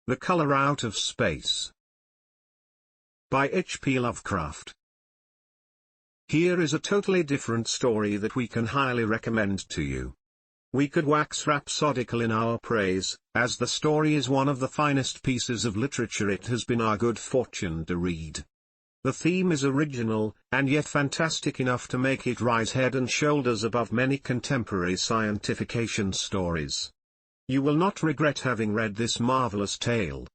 The Color Out of Space. By H.P. Lovecraft. Here is a totally different story that we can highly recommend to you. We could wax rhapsodical in our praise, as the story is one of the finest pieces of literature it has been our good fortune to read. The theme is original, and yet fantastic enough to make it rise head and shoulders above many contemporary scientification stories. You will not regret having read this marvelous tale.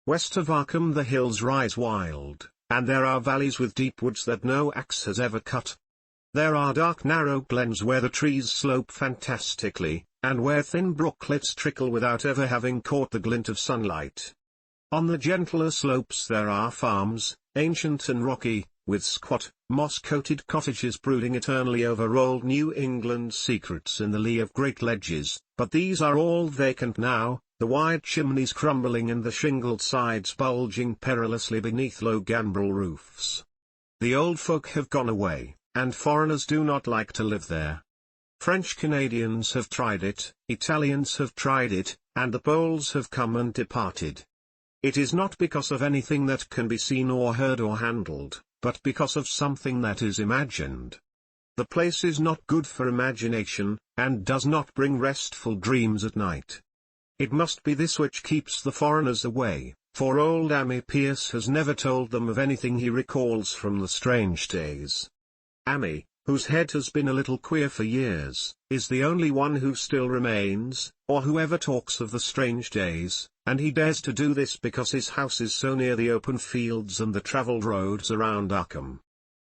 West of Arkham the hills rise wild, and there are valleys with deep woods that no axe has ever cut. There are dark narrow glens where the trees slope fantastically, and where thin brooklets trickle without ever having caught the glint of sunlight. On the gentler slopes there are farms, ancient and rocky, with squat, moss-coated cottages brooding eternally over old New England secrets in the lee of great ledges, but these are all vacant now, the wide chimneys crumbling and the shingled sides bulging perilously beneath low gambrel roofs. The old folk have gone away, and foreigners do not like to live there. French Canadians have tried it, Italians have tried it, and the Poles have come and departed. It is not because of anything that can be seen or heard or handled, but because of something that is imagined. The place is not good for imagination, and does not bring restful dreams at night. It must be this which keeps the foreigners away, for old Ammi Pierce has never told them of anything he recalls from the strange days. Ammi, whose head has been a little queer for years, is the only one who still remains, or who ever talks of the strange days, and he dares to do this because his house is so near the open fields and the travelled roads around Arkham.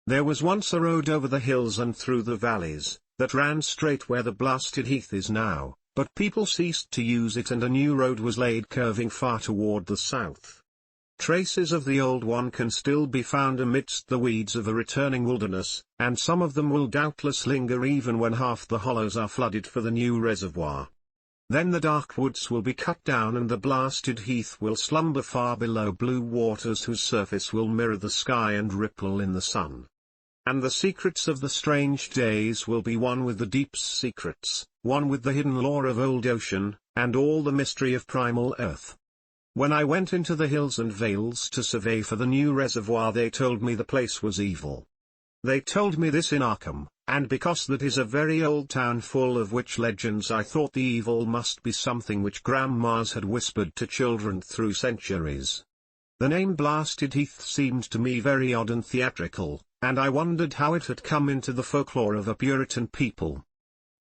There was once a road over the hills and through the valleys, that ran straight where the blasted heath is now, but people ceased to use it and a new road was laid curving far toward the south. Traces of the old one can still be found amidst the weeds of a returning wilderness, and some of them will doubtless linger even when half the hollows are flooded for the new reservoir. Then the dark woods will be cut down and the blasted heath will slumber far below blue waters whose surface will mirror the sky and ripple in the sun. And the secrets of the strange days will be one with the deep's secrets, one with the hidden lore of old ocean, and all the mystery of primal earth. When I went into the hills and vales to survey for the new reservoir they told me the place was evil. They told me this in Arkham, and because that is a very old town full of witch legends I thought the evil must be something which grandmas had whispered to children through centuries. The name Blasted Heath seemed to me very odd and theatrical, and I wondered how it had come into the folklore of a Puritan people.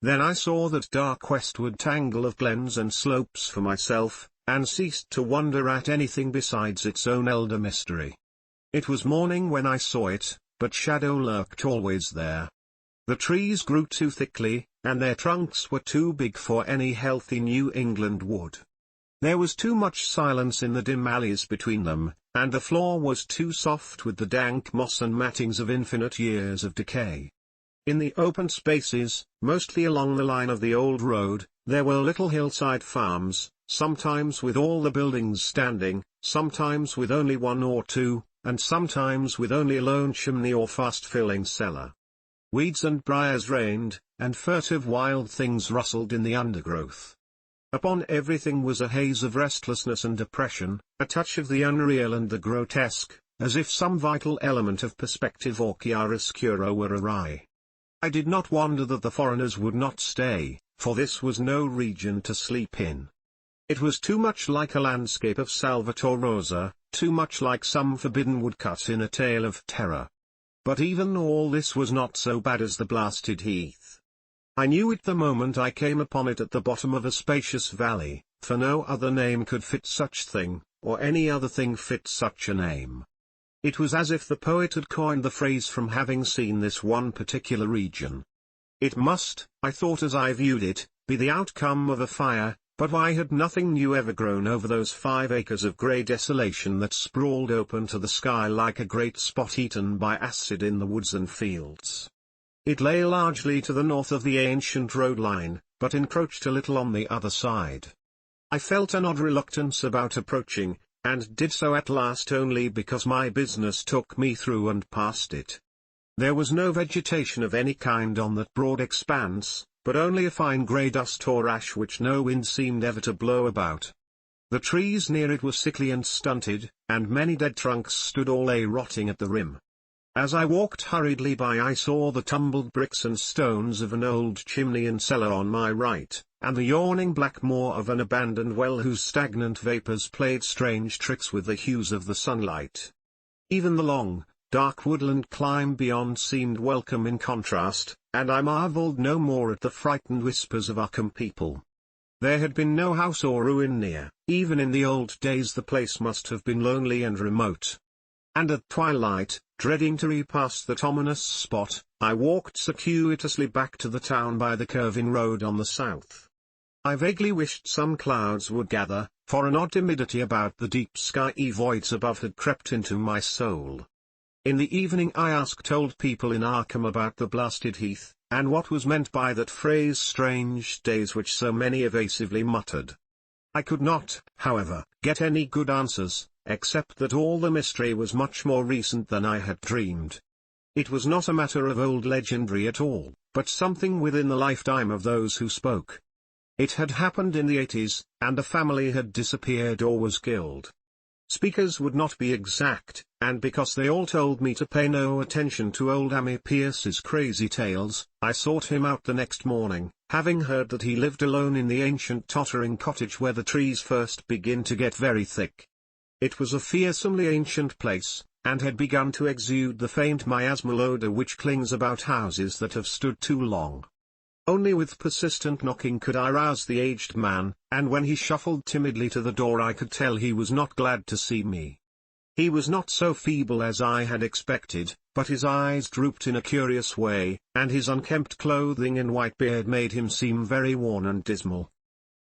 Then I saw that dark westward tangle of glens and slopes for myself, and ceased to wonder at anything besides its own elder mystery. It was morning when I saw it, but shadow lurked always there. The trees grew too thickly, and their trunks were too big for any healthy New England wood. There was too much silence in the dim alleys between them, and the floor was too soft with the dank moss and mattings of infinite years of decay. In the open spaces, mostly along the line of the old road, there were little hillside farms, sometimes with all the buildings standing, sometimes with only one or two, and sometimes with only a lone chimney or fast-filling cellar. Weeds and briars reigned, and furtive wild things rustled in the undergrowth. Upon everything was a haze of restlessness and depression, a touch of the unreal and the grotesque, as if some vital element of perspective or chiaroscuro were awry. I did not wonder that the foreigners would not stay, for this was no region to sleep in. It was too much like a landscape of Salvator Rosa, too much like some forbidden woodcut in a tale of terror. But even all this was not so bad as the blasted heath. I knew it the moment I came upon it at the bottom of a spacious valley, for no other name could fit such thing, or any other thing fit such a name. It was as if the poet had coined the phrase from having seen this one particular region. It must, I thought as I viewed it, be the outcome of a fire, but why had nothing new ever grown over those 5 acres of grey desolation that sprawled open to the sky like a great spot eaten by acid in the woods and fields? It lay largely to the north of the ancient road line, but encroached a little on the other side. I felt an odd reluctance about approaching, and did so at last only because my business took me through and past it. There was no vegetation of any kind on that broad expanse, but only a fine grey dust or ash which no wind seemed ever to blow about. The trees near it were sickly and stunted, and many dead trunks stood all rotting at the rim. As I walked hurriedly by, I saw the tumbled bricks and stones of an old chimney and cellar on my right, and the yawning black maw of an abandoned well whose stagnant vapors played strange tricks with the hues of the sunlight. Even the long, dark woodland climb beyond seemed welcome in contrast, and I marveled no more at the frightened whispers of Arkham people. There had been no house or ruin near. Even in the old days the place must have been lonely and remote. And at twilight, dreading to repass that ominous spot, I walked circuitously back to the town by the curving road on the south. I vaguely wished some clouds would gather, for an odd timidity about the deep skyey voids above had crept into my soul. In the evening I asked old people in Arkham about the blasted heath, and what was meant by that phrase strange days which so many evasively muttered. I could not, however, get any good answers, except that all the mystery was much more recent than I had dreamed. It was not a matter of old legendary at all, but something within the lifetime of those who spoke. It had happened in the 80s, and the family had disappeared or was killed. Speakers would not be exact, and because they all told me to pay no attention to old Ammi Pierce's crazy tales, I sought him out the next morning, having heard that he lived alone in the ancient tottering cottage where the trees first begin to get very thick. It was a fearsomely ancient place, and had begun to exude the faint miasmal odor which clings about houses that have stood too long. Only with persistent knocking could I rouse the aged man, and when he shuffled timidly to the door I could tell he was not glad to see me. He was not so feeble as I had expected, but his eyes drooped in a curious way, and his unkempt clothing and white beard made him seem very worn and dismal.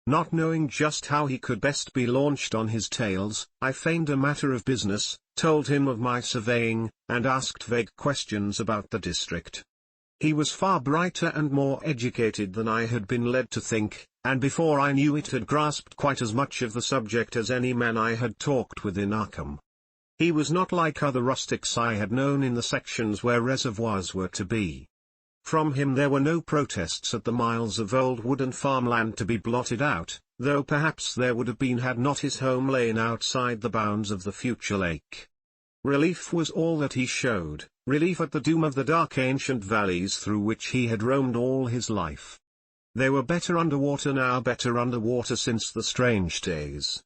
Not knowing just how he could best be launched on his tales, I feigned a matter of business, told him of my surveying, and asked vague questions about the district. He was far brighter and more educated than I had been led to think, and before I knew it had grasped quite as much of the subject as any man I had talked with in Arkham. He was not like other rustics I had known in the sections where reservoirs were to be. From him there were no protests at the miles of old wooden farmland to be blotted out, though perhaps there would have been had not his home lain outside the bounds of the future lake. Relief was all that he showed, relief at the doom of the dark ancient valleys through which he had roamed all his life. They were better underwater now, better underwater since the strange days.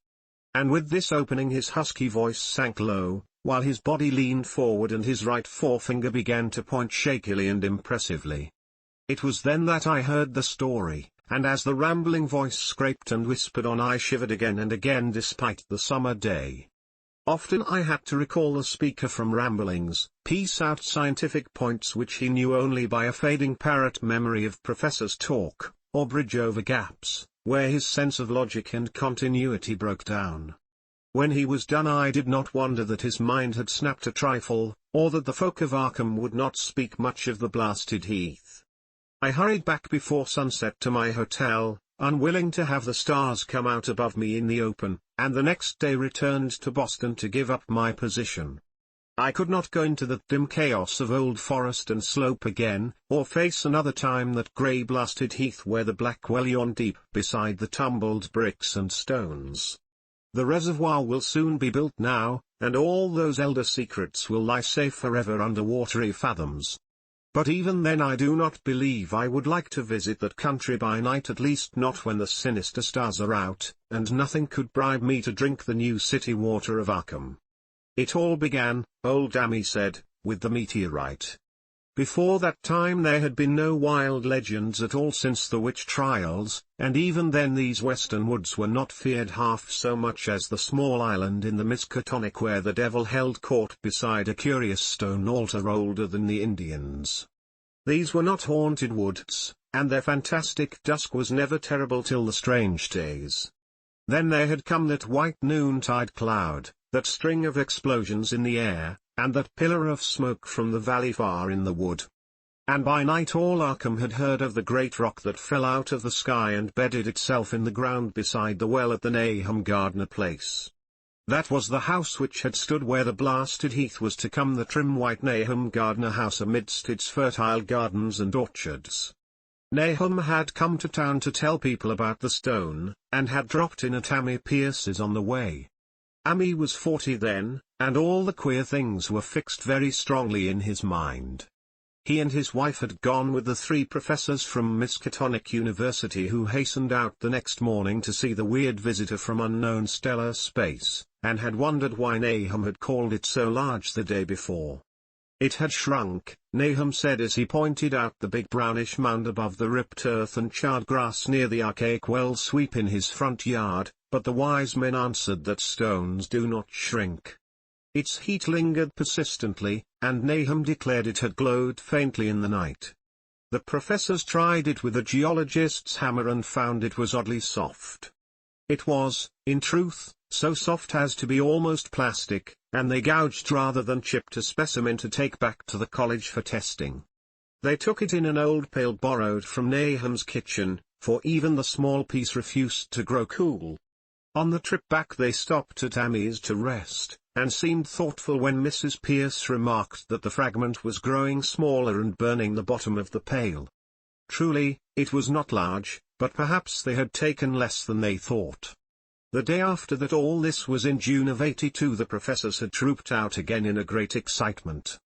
And with this opening his husky voice sank low, while his body leaned forward and his right forefinger began to point shakily and impressively. It was then that I heard the story, and as the rambling voice scraped and whispered on I shivered again and again despite the summer day. Often I had to recall the speaker from ramblings, piece out scientific points which he knew only by a fading parrot memory of professors' talk, or bridge over gaps, where his sense of logic and continuity broke down. When he was done I did not wonder that his mind had snapped a trifle, or that the folk of Arkham would not speak much of the blasted heath. I hurried back before sunset to my hotel, unwilling to have the stars come out above me in the open, and the next day returned to Boston to give up my position. I could not go into that dim chaos of old forest and slope again, or face another time that grey blasted heath where the black well yawned deep beside the tumbled bricks and stones. The reservoir will soon be built now, and all those elder secrets will lie safe forever under watery fathoms. But even then I do not believe I would like to visit that country by night, at least not when the sinister stars are out, and nothing could bribe me to drink the new city water of Arkham. It all began, old Ammi said, with the meteorite. Before that time there had been no wild legends at all since the witch trials, and even then these western woods were not feared half so much as the small island in the Miskatonic where the devil held court beside a curious stone altar older than the Indians. These were not haunted woods, and their fantastic dusk was never terrible till the strange days. Then there had come that white noontide cloud, that string of explosions in the air, and that pillar of smoke from the valley far in the wood. And by night all Arkham had heard of the great rock that fell out of the sky and bedded itself in the ground beside the well at the Nahum Gardner place. That was the house which had stood where the blasted heath was to come, the trim white Nahum Gardner house amidst its fertile gardens and orchards. Nahum had come to town to tell people about the stone, and had dropped in at Ammi Pierce's on the way. Ammi was 40 then, and all the queer things were fixed very strongly in his mind. He and his wife had gone with the 3 professors from Miskatonic University who hastened out the next morning to see the weird visitor from unknown stellar space, and had wondered why Nahum had called it so large the day before. It had shrunk, Nahum said as he pointed out the big brownish mound above the ripped earth and charred grass near the archaic well sweep in his front yard, but the wise men answered that stones do not shrink. Its heat lingered persistently, and Nahum declared it had glowed faintly in the night. The professors tried it with a geologist's hammer and found it was oddly soft. It was, in truth, so soft as to be almost plastic, and they gouged rather than chipped a specimen to take back to the college for testing. They took it in an old pail borrowed from Nahum's kitchen, for even the small piece refused to grow cool. On the trip back they stopped at Ammi's to rest, and seemed thoughtful when Mrs. Pierce remarked that the fragment was growing smaller and burning the bottom of the pail. Truly, it was not large, but perhaps they had taken less than they thought. The day after that, all this was in June of '82, the professors had trooped out again in a great excitement.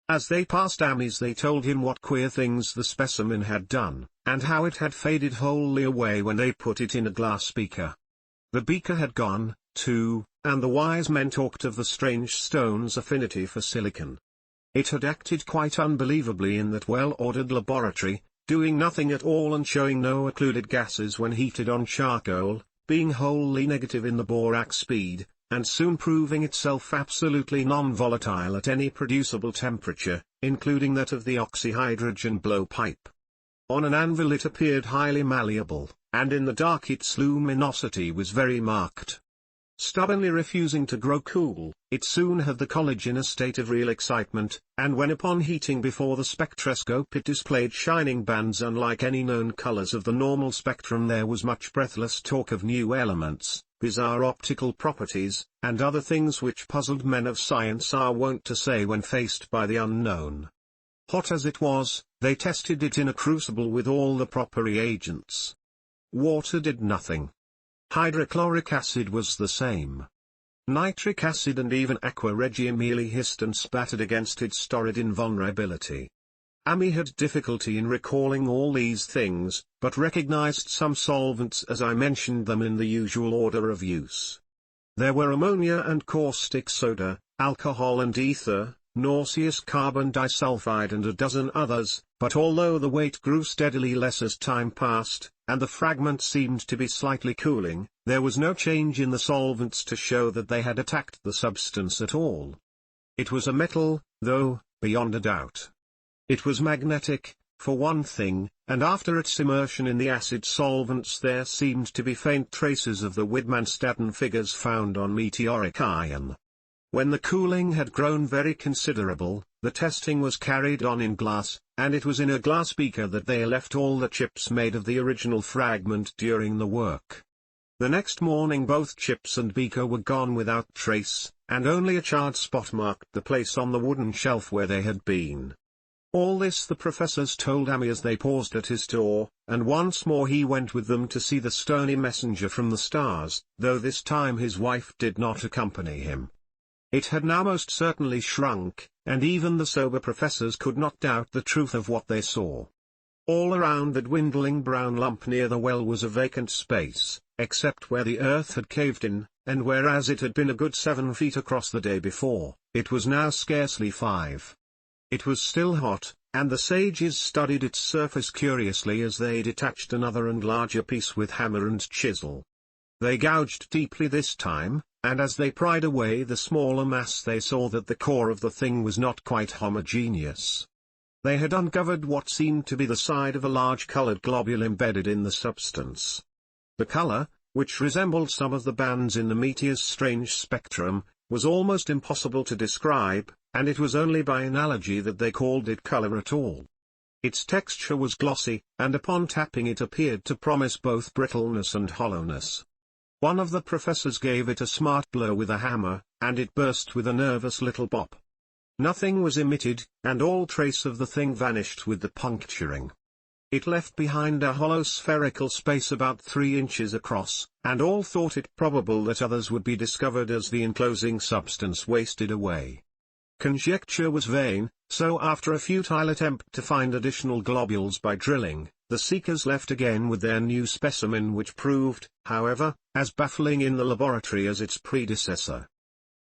As they passed Ammi's they told him what queer things the specimen had done, and how it had faded wholly away when they put it in a glass beaker. The beaker had gone, too, and the wise men talked of the strange stone's affinity for silicon. It had acted quite unbelievably in that well-ordered laboratory, doing nothing at all and showing no occluded gases when heated on charcoal, being wholly negative in the borax speed, and soon proving itself absolutely non-volatile at any producible temperature, including that of the oxyhydrogen blowpipe. On an anvil it appeared highly malleable, and in the dark its luminosity was very marked. Stubbornly refusing to grow cool, it soon had the college in a state of real excitement, and when upon heating before the spectroscope it displayed shining bands unlike any known colors of the normal spectrum, there was much breathless talk of new elements, bizarre optical properties, and other things which puzzled men of science are wont to say when faced by the unknown. Hot as it was, they tested it in a crucible with all the proper reagents. Water did nothing. Hydrochloric acid was the same. Nitric acid and even aqua regia merely hissed and spattered against its torrid invulnerability. Ammi had difficulty in recalling all these things, but recognized some solvents as I mentioned them in the usual order of use. There were ammonia and caustic soda, alcohol and ether, nauseous carbon disulfide and a dozen others, but although the weight grew steadily less as time passed, and the fragment seemed to be slightly cooling, there was no change in the solvents to show that they had attacked the substance at all. It was a metal, though, beyond a doubt. It was magnetic, for one thing, and after its immersion in the acid solvents there seemed to be faint traces of the Widmanstatten figures found on meteoric iron. When the cooling had grown very considerable, the testing was carried on in glass, and it was in a glass beaker that they left all the chips made of the original fragment during the work. The next morning both chips and beaker were gone without trace, and only a charred spot marked the place on the wooden shelf where they had been. All this the professors told Ammi as they paused at his door, and once more he went with them to see the stony messenger from the stars, though this time his wife did not accompany him. It had now most certainly shrunk, and even the sober professors could not doubt the truth of what they saw. All around the dwindling brown lump near the well was a vacant space, except where the earth had caved in, and whereas it had been a good 7 feet across the day before, it was now scarcely 5. It was still hot, and the sages studied its surface curiously as they detached another and larger piece with hammer and chisel. They gouged deeply this time, and as they pried away the smaller mass they saw that the core of the thing was not quite homogeneous. They had uncovered what seemed to be the side of a large colored globule embedded in the substance. The color, which resembled some of the bands in the meteor's strange spectrum, was almost impossible to describe, and it was only by analogy that they called it color at all. Its texture was glossy, and upon tapping it appeared to promise both brittleness and hollowness. One of the professors gave it a smart blow with a hammer, and it burst with a nervous little bop. Nothing was emitted, and all trace of the thing vanished with the puncturing. it left behind a hollow spherical space about 3 inches across, and all thought it probable that others would be discovered as the enclosing substance wasted away. Conjecture was vain, so after a futile attempt to find additional globules by drilling, the seekers left again with their new specimen, which proved, however, as baffling in the laboratory as its predecessor.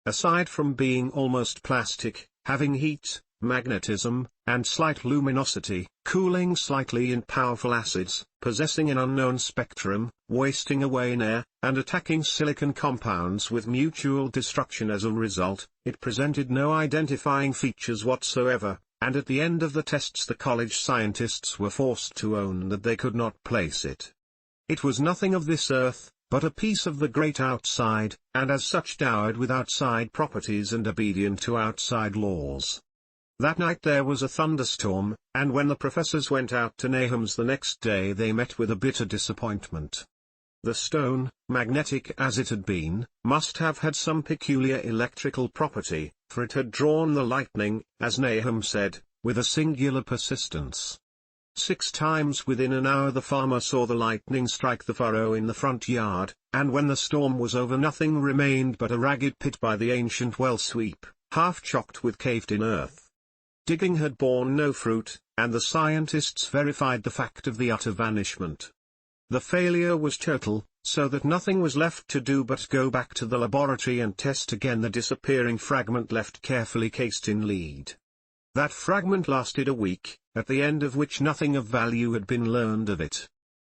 Aside from being almost plastic, having heat, magnetism, and slight luminosity, cooling slightly in powerful acids, possessing an unknown spectrum, wasting away in air, and attacking silicon compounds with mutual destruction as a result, it presented no identifying features whatsoever, and at the end of the tests the college scientists were forced to own that they could not place it. It was nothing of this earth, but a piece of the great outside, and as such dowered with outside properties and obedient to outside laws. That night there was a thunderstorm, and when the professors went out to Nahum's the next day they met with a bitter disappointment. The stone, magnetic as it had been, must have had some peculiar electrical property, for it had drawn the lightning, as Nahum said, with a singular persistence. 6 times within an hour the farmer saw the lightning strike the furrow in the front yard, and when the storm was over nothing remained but a ragged pit by the ancient well sweep, half chocked with caved-in earth. Digging had borne no fruit, and the scientists verified the fact of the utter vanishment. The failure was total, so that nothing was left to do but go back to the laboratory and test again the disappearing fragment left carefully cased in lead. That fragment lasted a week, at the end of which nothing of value had been learned of it.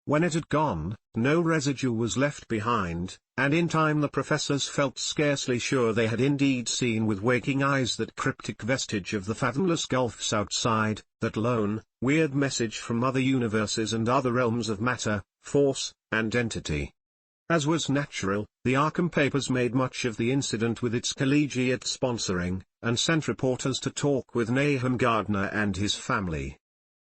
When it had gone, no residue was left behind, and in time the professors felt scarcely sure they had indeed seen with waking eyes that cryptic vestige of the fathomless gulfs outside, that lone, weird message from other universes and other realms of matter, force, and entity. As was natural, the Arkham papers made much of the incident with its collegiate sponsoring, and sent reporters to talk with Nahum Gardner and his family.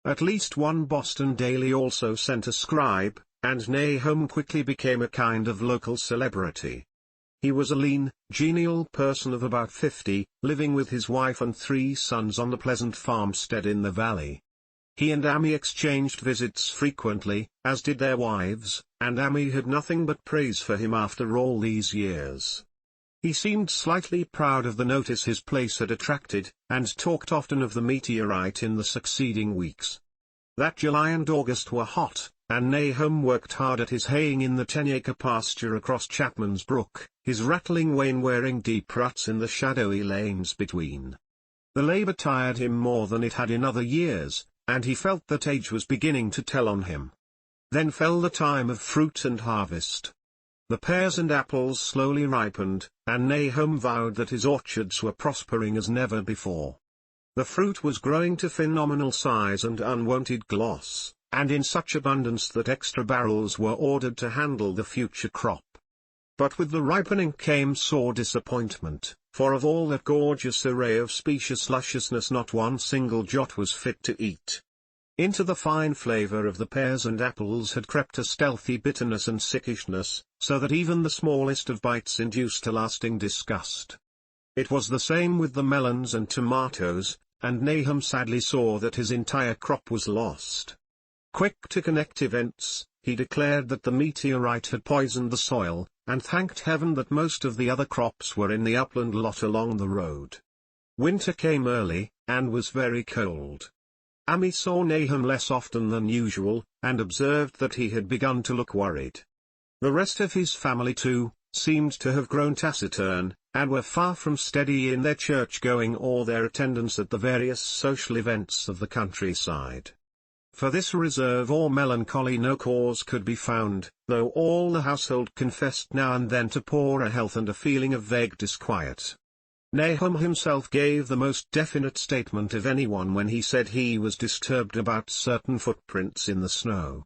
At least one Boston daily also sent a scribe, and Nahum quickly became a kind of local celebrity. He was a lean, genial person of about 50, living with his wife and 3 sons on the pleasant farmstead in the valley. He and Amy exchanged visits frequently, as did their wives, and Amy had nothing but praise for him after all these years. He seemed slightly proud of the notice his place had attracted, and talked often of the meteorite in the succeeding weeks. That July and August were hot, and Nahum worked hard at his haying in the 10-acre pasture across Chapman's Brook, his rattling wain wearing deep ruts in the shadowy lanes between. The labor tired him more than it had in other years, and he felt that age was beginning to tell on him. Then fell the time of fruit and harvest. The pears and apples slowly ripened, and Nahum vowed that his orchards were prospering as never before. The fruit was growing to phenomenal size and unwonted gloss, and in such abundance that extra barrels were ordered to handle the future crop. But with the ripening came sore disappointment, for of all that gorgeous array of specious lusciousness not one single jot was fit to eat. Into the fine flavor of the pears and apples had crept a stealthy bitterness and sickishness, so that even the smallest of bites induced a lasting disgust. It was the same with the melons and tomatoes, and Nahum sadly saw that his entire crop was lost. Quick to connect events, he declared that the meteorite had poisoned the soil, and thanked heaven that most of the other crops were in the upland lot along the road. Winter came early, and was very cold. Amy saw Nahum less often than usual, and observed that he had begun to look worried. The rest of his family too, seemed to have grown taciturn, and were far from steady in their church-going or their attendance at the various social events of the countryside. For this reserve or melancholy no cause could be found, though all the household confessed now and then to poorer health and a feeling of vague disquiet. Nahum himself gave the most definite statement of anyone when he said he was disturbed about certain footprints in the snow.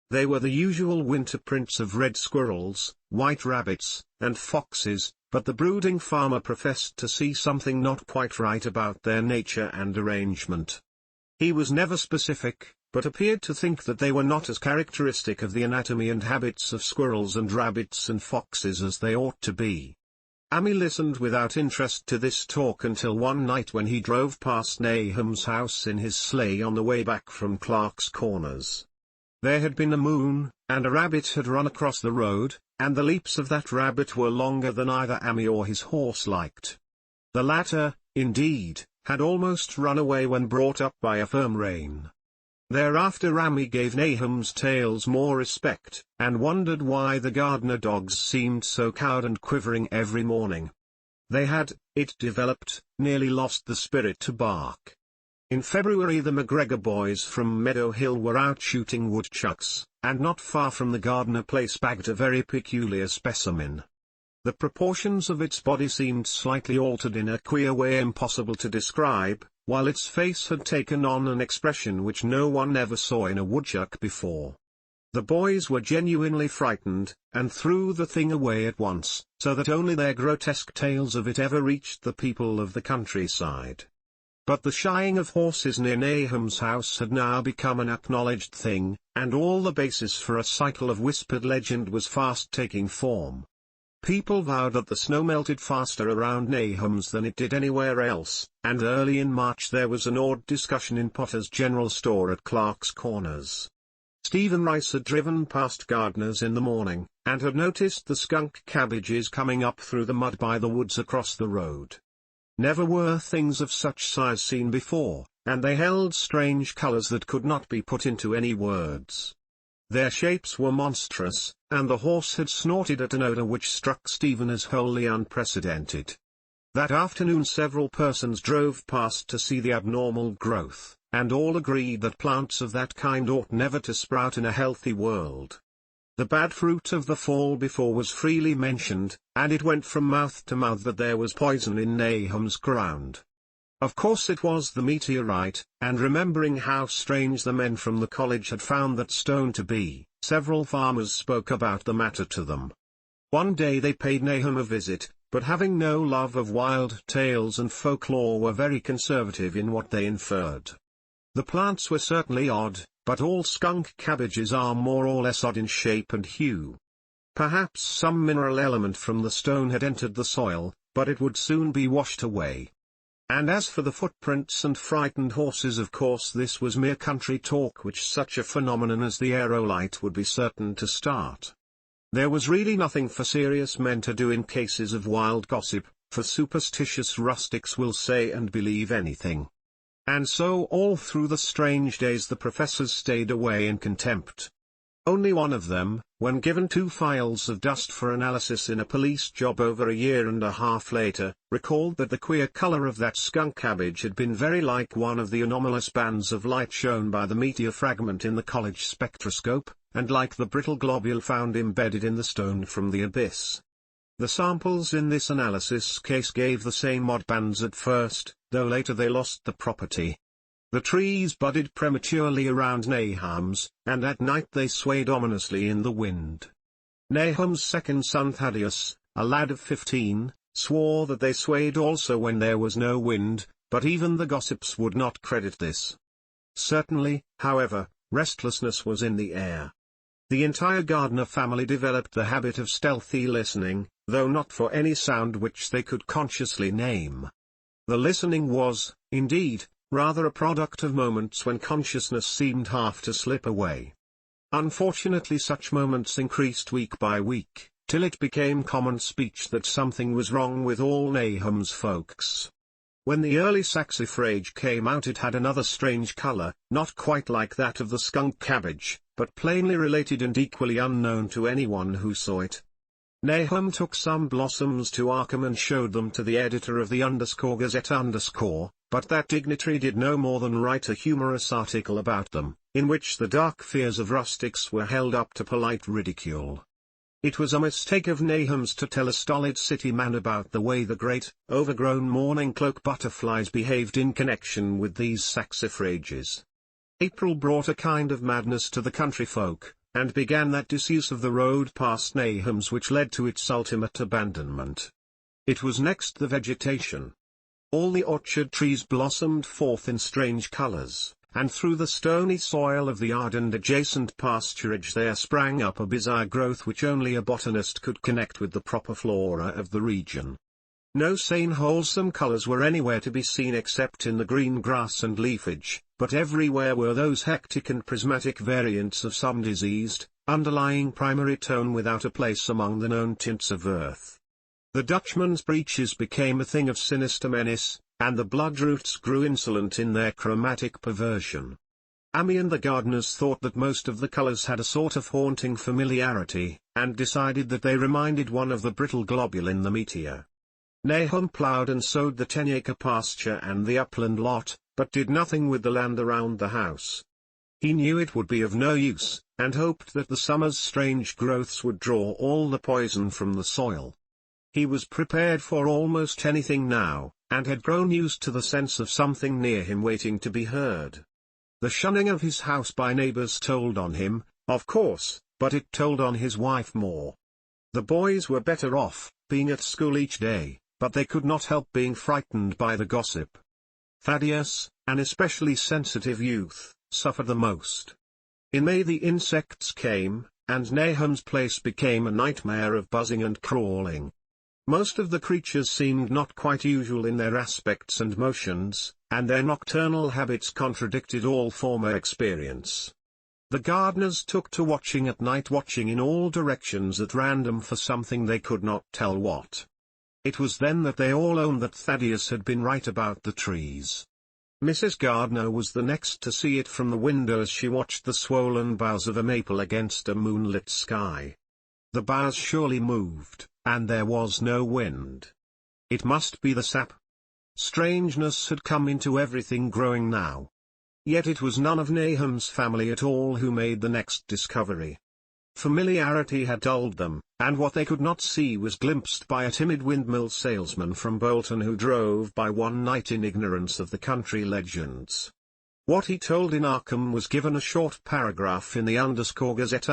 They were the usual winter prints of red squirrels, white rabbits, and foxes, but the brooding farmer professed to see something not quite right about their nature and arrangement. He was never specific, but appeared to think that they were not as characteristic of the anatomy and habits of squirrels and rabbits and foxes as they ought to be. Amy listened without interest to this talk until one night when he drove past Nahum's house in his sleigh on the way back from Clark's Corners. There had been a moon, and a rabbit had run across the road, and the leaps of that rabbit were longer than either Ammi or his horse liked. The latter, indeed, had almost run away when brought up by a firm rein. Thereafter Ammi gave Nahum's tales more respect, and wondered why the gardener dogs seemed so cowed and quivering every morning. They had, it developed, nearly lost the spirit to bark. In February the McGregor boys from Meadow Hill were out shooting woodchucks, and not far from the gardener place bagged a very peculiar specimen. The proportions of its body seemed slightly altered in a queer way impossible to describe, while its face had taken on an expression which no one ever saw in a woodchuck before. The boys were genuinely frightened, and threw the thing away at once, so that only their grotesque tales of it ever reached the people of the countryside. But the shying of horses near Nahum's house had now become an acknowledged thing, and all the basis for a cycle of whispered legend was fast taking form. People vowed that the snow melted faster around Nahum's than it did anywhere else, and early in March there was an awed discussion in Potter's General Store at Clark's Corners. Stephen Rice had driven past Gardner's in the morning, and had noticed the skunk cabbages coming up through the mud by the woods across the road. Never were things of such size seen before, and they held strange colors that could not be put into any words. Their shapes were monstrous, and the horse had snorted at an odor which struck Stephen as wholly unprecedented. That afternoon several persons drove past to see the abnormal growth, and all agreed that plants of that kind ought never to sprout in a healthy world. The bad fruit of the fall before was freely mentioned, and it went from mouth to mouth that there was poison in Nahum's ground. Of course it was the meteorite, and remembering how strange the men from the college had found that stone to be, several farmers spoke about the matter to them. One day they paid Nahum a visit, but having no love of wild tales and folklore were very conservative in what they inferred. The plants were certainly odd, but all skunk cabbages are more or less odd in shape and hue. Perhaps some mineral element from the stone had entered the soil, but it would soon be washed away. And as for the footprints and frightened horses, of course this was mere country talk which such a phenomenon as the aerolite would be certain to start. There was really nothing for serious men to do in cases of wild gossip, for superstitious rustics will say and believe anything. And so all through the strange days the professors stayed away in contempt. Only one of them, when given 2 files of dust for analysis in a police job over a year and a half later, recalled that the queer color of that skunk cabbage had been very like one of the anomalous bands of light shown by the meteor fragment in the college spectroscope, and like the brittle globule found embedded in the stone from the abyss. The samples in this analysis case gave the same odd bands at first, though later they lost the property. The trees budded prematurely around Nahum's, and at night they swayed ominously in the wind. Nahum's second son Thaddeus, a lad of 15, swore that they swayed also when there was no wind, but even the gossips would not credit this. Certainly, however, restlessness was in the air. The entire Gardner family developed the habit of stealthy listening, though not for any sound which they could consciously name. The listening was, indeed, rather a product of moments when consciousness seemed half to slip away. Unfortunately such moments increased week by week, till it became common speech that something was wrong with all Nahum's folks. When the early saxifrage came out it had another strange color, not quite like that of the skunk cabbage, but plainly related and equally unknown to anyone who saw it. Nahum took some blossoms to Arkham and showed them to the editor of the _Gazette_, but that dignitary did no more than write a humorous article about them, in which the dark fears of rustics were held up to polite ridicule. It was a mistake of Nahum's to tell a stolid city man about the way the great, overgrown morning cloak butterflies behaved in connection with these saxifrages. April brought a kind of madness to the country folk, and began that disuse of the road past Nahum's which led to its ultimate abandonment. It was next the vegetation. All the orchard trees blossomed forth in strange colors, and through the stony soil of the yard and adjacent pasturage there sprang up a bizarre growth which only a botanist could connect with the proper flora of the region. No sane wholesome colors were anywhere to be seen except in the green grass and leafage, but everywhere were those hectic and prismatic variants of some diseased, underlying primary tone without a place among the known tints of earth. The Dutchman's breeches became a thing of sinister menace, and the bloodroots grew insolent in their chromatic perversion. Amy and the gardeners thought that most of the colors had a sort of haunting familiarity, and decided that they reminded one of the brittle globule in the meteor. Nahum plowed and sowed the 10-acre pasture and the upland lot, but did nothing with the land around the house. He knew it would be of no use, and hoped that the summer's strange growths would draw all the poison from the soil. He was prepared for almost anything now, and had grown used to the sense of something near him waiting to be heard. The shunning of his house by neighbors told on him, of course, but it told on his wife more. The boys were better off, being at school each day, but they could not help being frightened by the gossip. Thaddeus, an especially sensitive youth, suffered the most. In May the insects came, and Nahum's place became a nightmare of buzzing and crawling. Most of the creatures seemed not quite usual in their aspects and motions, and their nocturnal habits contradicted all former experience. The gardeners took to watching at night, watching in all directions at random for something they could not tell what. It was then that they all owned that Thaddeus had been right about the trees. Mrs. Gardner was the next to see it from the window as she watched the swollen boughs of a maple against a moonlit sky. The boughs surely moved, and there was no wind. It must be the sap. Strangeness had come into everything growing now. Yet it was none of Nahum's family at all who made the next discovery. Familiarity had dulled them, and what they could not see was glimpsed by a timid windmill salesman from Bolton who drove by one night in ignorance of the country legends. What he told in Arkham was given a short paragraph in the Gazette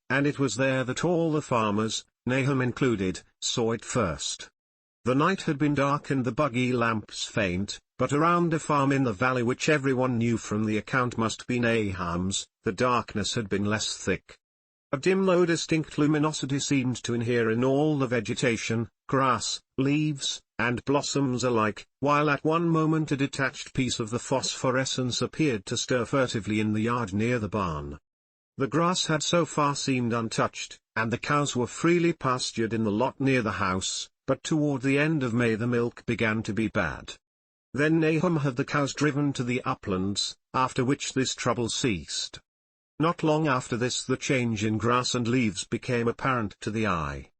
and it was there that all the farmers, Nahum included, saw it first. The night had been dark and the buggy lamps faint, but around a farm in the valley which everyone knew from the account must be Nahum's, the darkness had been less thick. A dim though distinct luminosity seemed to inhere in all the vegetation, grass, leaves, and blossoms alike, while at one moment a detached piece of the phosphorescence appeared to stir furtively in the yard near the barn. The grass had so far seemed untouched, and the cows were freely pastured in the lot near the house, but toward the end of May the milk began to be bad. Then Nahum had the cows driven to the uplands, after which this trouble ceased. Not long after this the change in grass and leaves became apparent to the eye.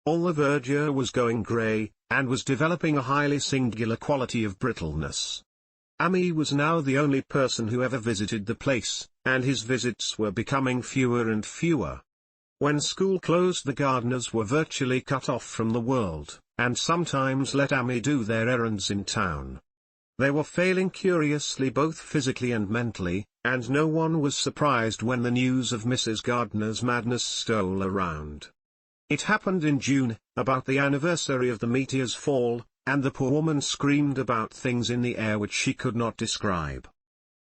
All the verdure was going grey, and was developing a highly singular quality of brittleness. Amy was now the only person who ever visited the place, and his visits were becoming fewer and fewer. When school closed the gardeners were virtually cut off from the world, and sometimes let Amy do their errands in town. They were failing curiously both physically and mentally, and no one was surprised when the news of Mrs. Gardner's madness stole around. It happened in June, about the anniversary of the meteor's fall, and the poor woman screamed about things in the air which she could not describe.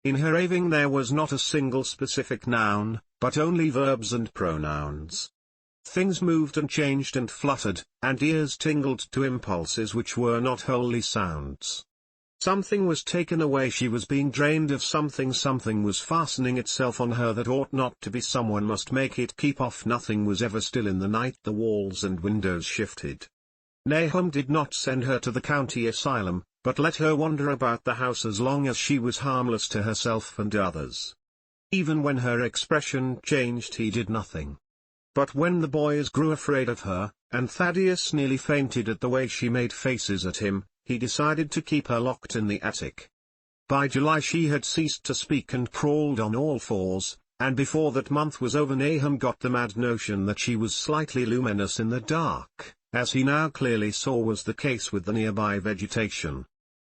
In her raving there was not a single specific noun, but only verbs and pronouns. Things moved and changed and fluttered, and ears tingled to impulses which were not wholly sounds. Something was taken away, she was being drained of something, something was fastening itself on her that ought not to be, someone must make it keep off. Nothing was ever still in the night, the walls and windows shifted. Nahum did not send her to the county asylum, but let her wander about the house as long as she was harmless to herself and others. Even when her expression changed he did nothing. But when the boys grew afraid of her, and Thaddeus nearly fainted at the way she made faces at him, he decided to keep her locked in the attic. By July she had ceased to speak and crawled on all fours, and before that month was over Nahum got the mad notion that she was slightly luminous in the dark, as he now clearly saw was the case with the nearby vegetation.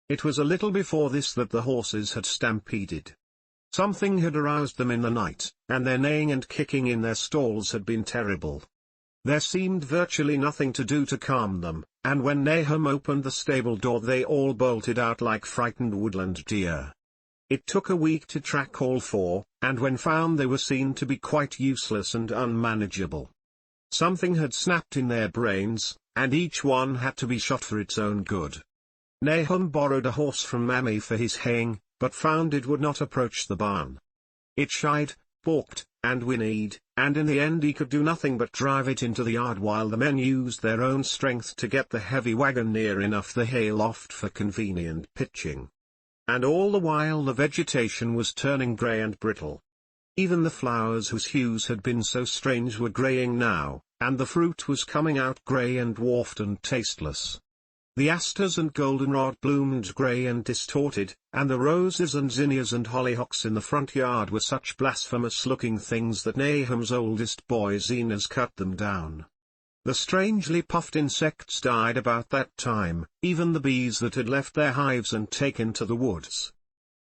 It was a little before this that the horses had stampeded. Something had aroused them in the night, and their neighing and kicking in their stalls had been terrible. There seemed virtually nothing to do to calm them, and when Nahum opened the stable door they all bolted out like frightened woodland deer. It took a week to track all four, and when found they were seen to be quite useless and unmanageable. Something had snapped in their brains, and each one had to be shot for its own good. Nahum borrowed a horse from Mammy for his haying, but found it would not approach the barn. It shied, balked, and whinnied, and in the end he could do nothing but drive it into the yard while the men used their own strength to get the heavy wagon near enough the hay loft for convenient pitching. And all the while the vegetation was turning grey and brittle. Even the flowers whose hues had been so strange were greying now, and the fruit was coming out grey and dwarfed and tasteless. The asters and goldenrod bloomed grey and distorted, and the roses and zinnias and hollyhocks in the front yard were such blasphemous-looking things that Nahum's oldest boy Zenas cut them down. The strangely puffed insects died about that time, even the bees that had left their hives and taken to the woods.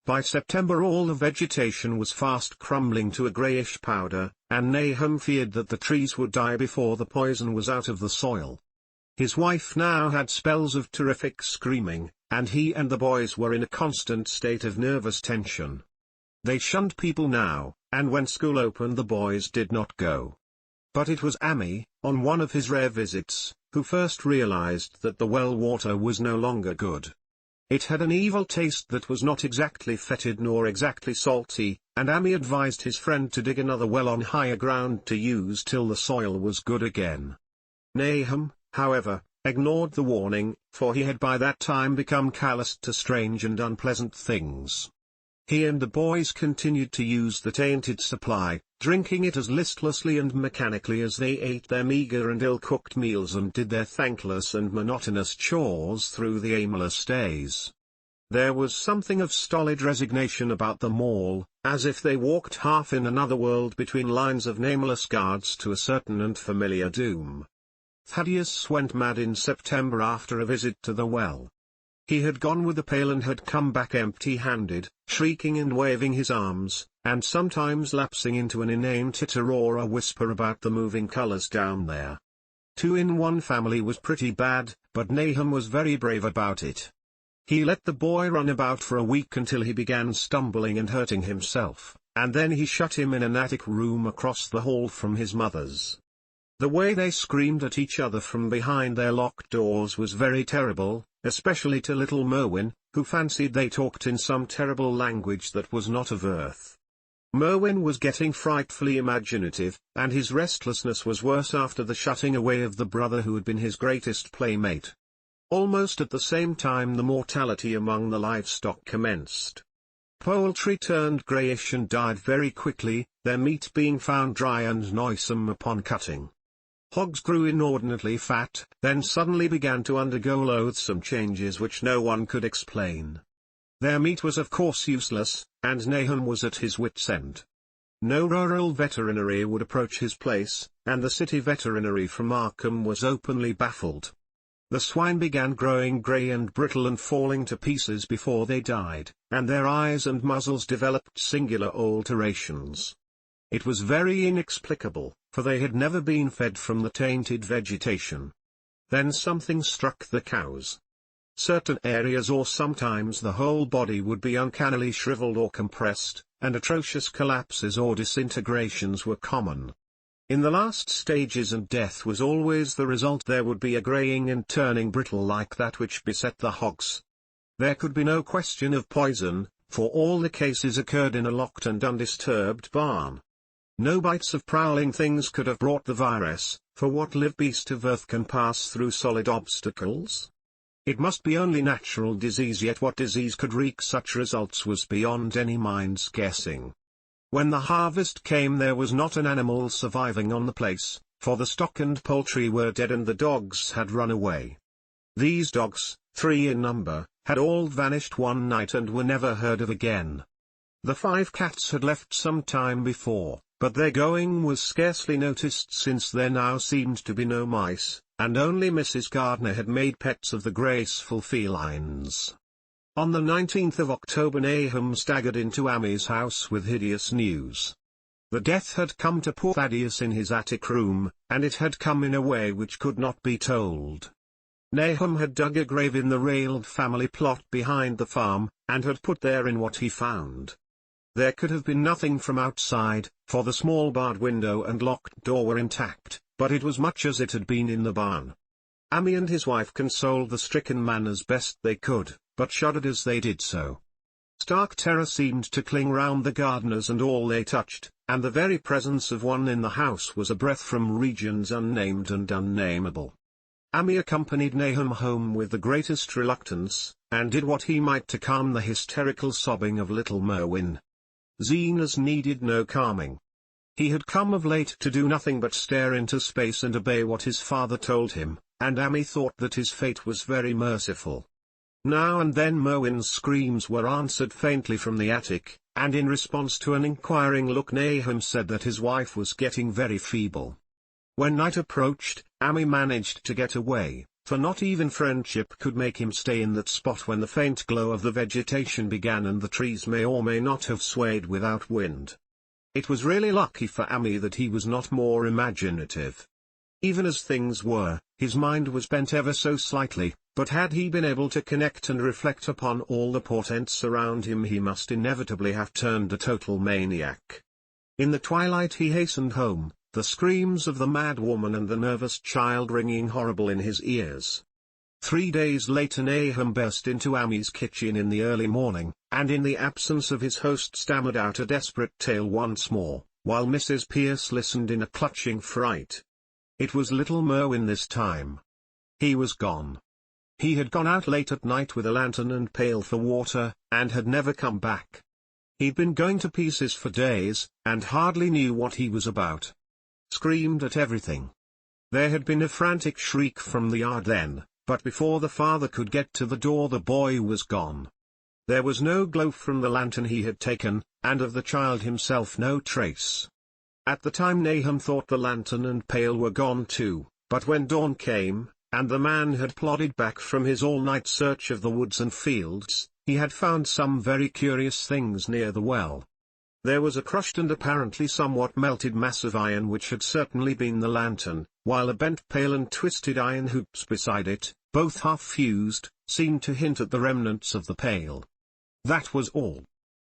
By September all the vegetation was fast crumbling to a greyish powder, and Nahum feared that the trees would die before the poison was out of the soil. His wife now had spells of terrific screaming, and he and the boys were in a constant state of nervous tension. They shunned people now, and when school opened the boys did not go. But it was Ami, on one of his rare visits, who first realized that the well water was no longer good. It had an evil taste that was not exactly fetid nor exactly salty, and Ami advised his friend to dig another well on higher ground to use till the soil was good again. Nahum, however, ignored the warning, for he had by that time become calloused to strange and unpleasant things. He and the boys continued to use the tainted supply, drinking it as listlessly and mechanically as they ate their meagre and ill-cooked meals and did their thankless and monotonous chores through the aimless days. There was something of stolid resignation about them all, as if they walked half in another world between lines of nameless guards to a certain and familiar doom. Thaddeus went mad in September after a visit to the well. He had gone with a pail and had come back empty-handed, shrieking and waving his arms, and sometimes lapsing into an inane titter or a whisper about the moving colors down there. 2-in-1 family was pretty bad, but Nahum was very brave about it. He let the boy run about for a week until he began stumbling and hurting himself, and then he shut him in an attic room across the hall from his mother's. The way they screamed at each other from behind their locked doors was very terrible, especially to little Merwin, who fancied they talked in some terrible language that was not of earth. Merwin was getting frightfully imaginative, and his restlessness was worse after the shutting away of the brother who had been his greatest playmate. Almost at the same time the mortality among the livestock commenced. Poultry turned greyish and died very quickly, their meat being found dry and noisome upon cutting. Hogs grew inordinately fat, then suddenly began to undergo loathsome changes which no one could explain. Their meat was of course useless, and Nahum was at his wits' end. No rural veterinary would approach his place, and the city veterinary from Arkham was openly baffled. The swine began growing grey and brittle and falling to pieces before they died, and their eyes and muzzles developed singular alterations. It was very inexplicable, for they had never been fed from the tainted vegetation. Then something struck the cows. Certain areas or sometimes the whole body would be uncannily shriveled or compressed, and atrocious collapses or disintegrations were common. In the last stages and death was always the result. There would be a greying and turning brittle like that which beset the hogs. There could be no question of poison, for all the cases occurred in a locked and undisturbed barn. No bites of prowling things could have brought the virus, for what live beast of earth can pass through solid obstacles? It must be only natural disease, yet what disease could wreak such results was beyond any mind's guessing. When the harvest came there was not an animal surviving on the place, for the stock and poultry were dead and the dogs had run away. These dogs, 3 in number, had all vanished one night and were never heard of again. The 5 cats had left some time before, but their going was scarcely noticed since there now seemed to be no mice, and only Mrs. Gardner had made pets of the graceful felines. On the 19th of October Nahum staggered into Ami's house with hideous news. The death had come to poor Thaddeus in his attic room, and it had come in a way which could not be told. Nahum had dug a grave in the railed family plot behind the farm, and had put therein what he found. There could have been nothing from outside, for the small barred window and locked door were intact, but it was much as it had been in the barn. Ami and his wife consoled the stricken man as best they could, but shuddered as they did so. Stark terror seemed to cling round the gardeners and all they touched, and the very presence of one in the house was a breath from regions unnamed and unnameable. Ami accompanied Nahum home with the greatest reluctance, and did what he might to calm the hysterical sobbing of little Merwin. Zenas needed no calming. He had come of late to do nothing but stare into space and obey what his father told him, and Ami thought that his fate was very merciful. Now and then Merwin's screams were answered faintly from the attic, and in response to an inquiring look Nahum said that his wife was getting very feeble. When night approached, Ami managed to get away, for not even friendship could make him stay in that spot when the faint glow of the vegetation began and the trees may or may not have swayed without wind. It was really lucky for Ami that he was not more imaginative. Even as things were, his mind was bent ever so slightly, but had he been able to connect and reflect upon all the portents around him he must inevitably have turned a total maniac. In the twilight he hastened home, the screams of the mad woman and the nervous child ringing horrible in his ears. 3 days later Nahum burst into Ami's kitchen in the early morning, and in the absence of his host stammered out a desperate tale once more, while Mrs. Pierce listened in a clutching fright. It was little Merwin this time. He was gone. He had gone out late at night with a lantern and pail for water, and had never come back. He'd been going to pieces for days, and hardly knew what he was about. Screamed at everything. There had been a frantic shriek from the yard then, but before the father could get to the door the boy was gone. There was no glow from the lantern he had taken, and of the child himself no trace. At the time Nahum thought the lantern and pail were gone too, but when dawn came, and the man had plodded back from his all-night search of the woods and fields, he had found some very curious things near the well. There was a crushed and apparently somewhat melted mass of iron which had certainly been the lantern, while a bent pail and twisted iron hoops beside it, both half-fused, seemed to hint at the remnants of the pail. That was all.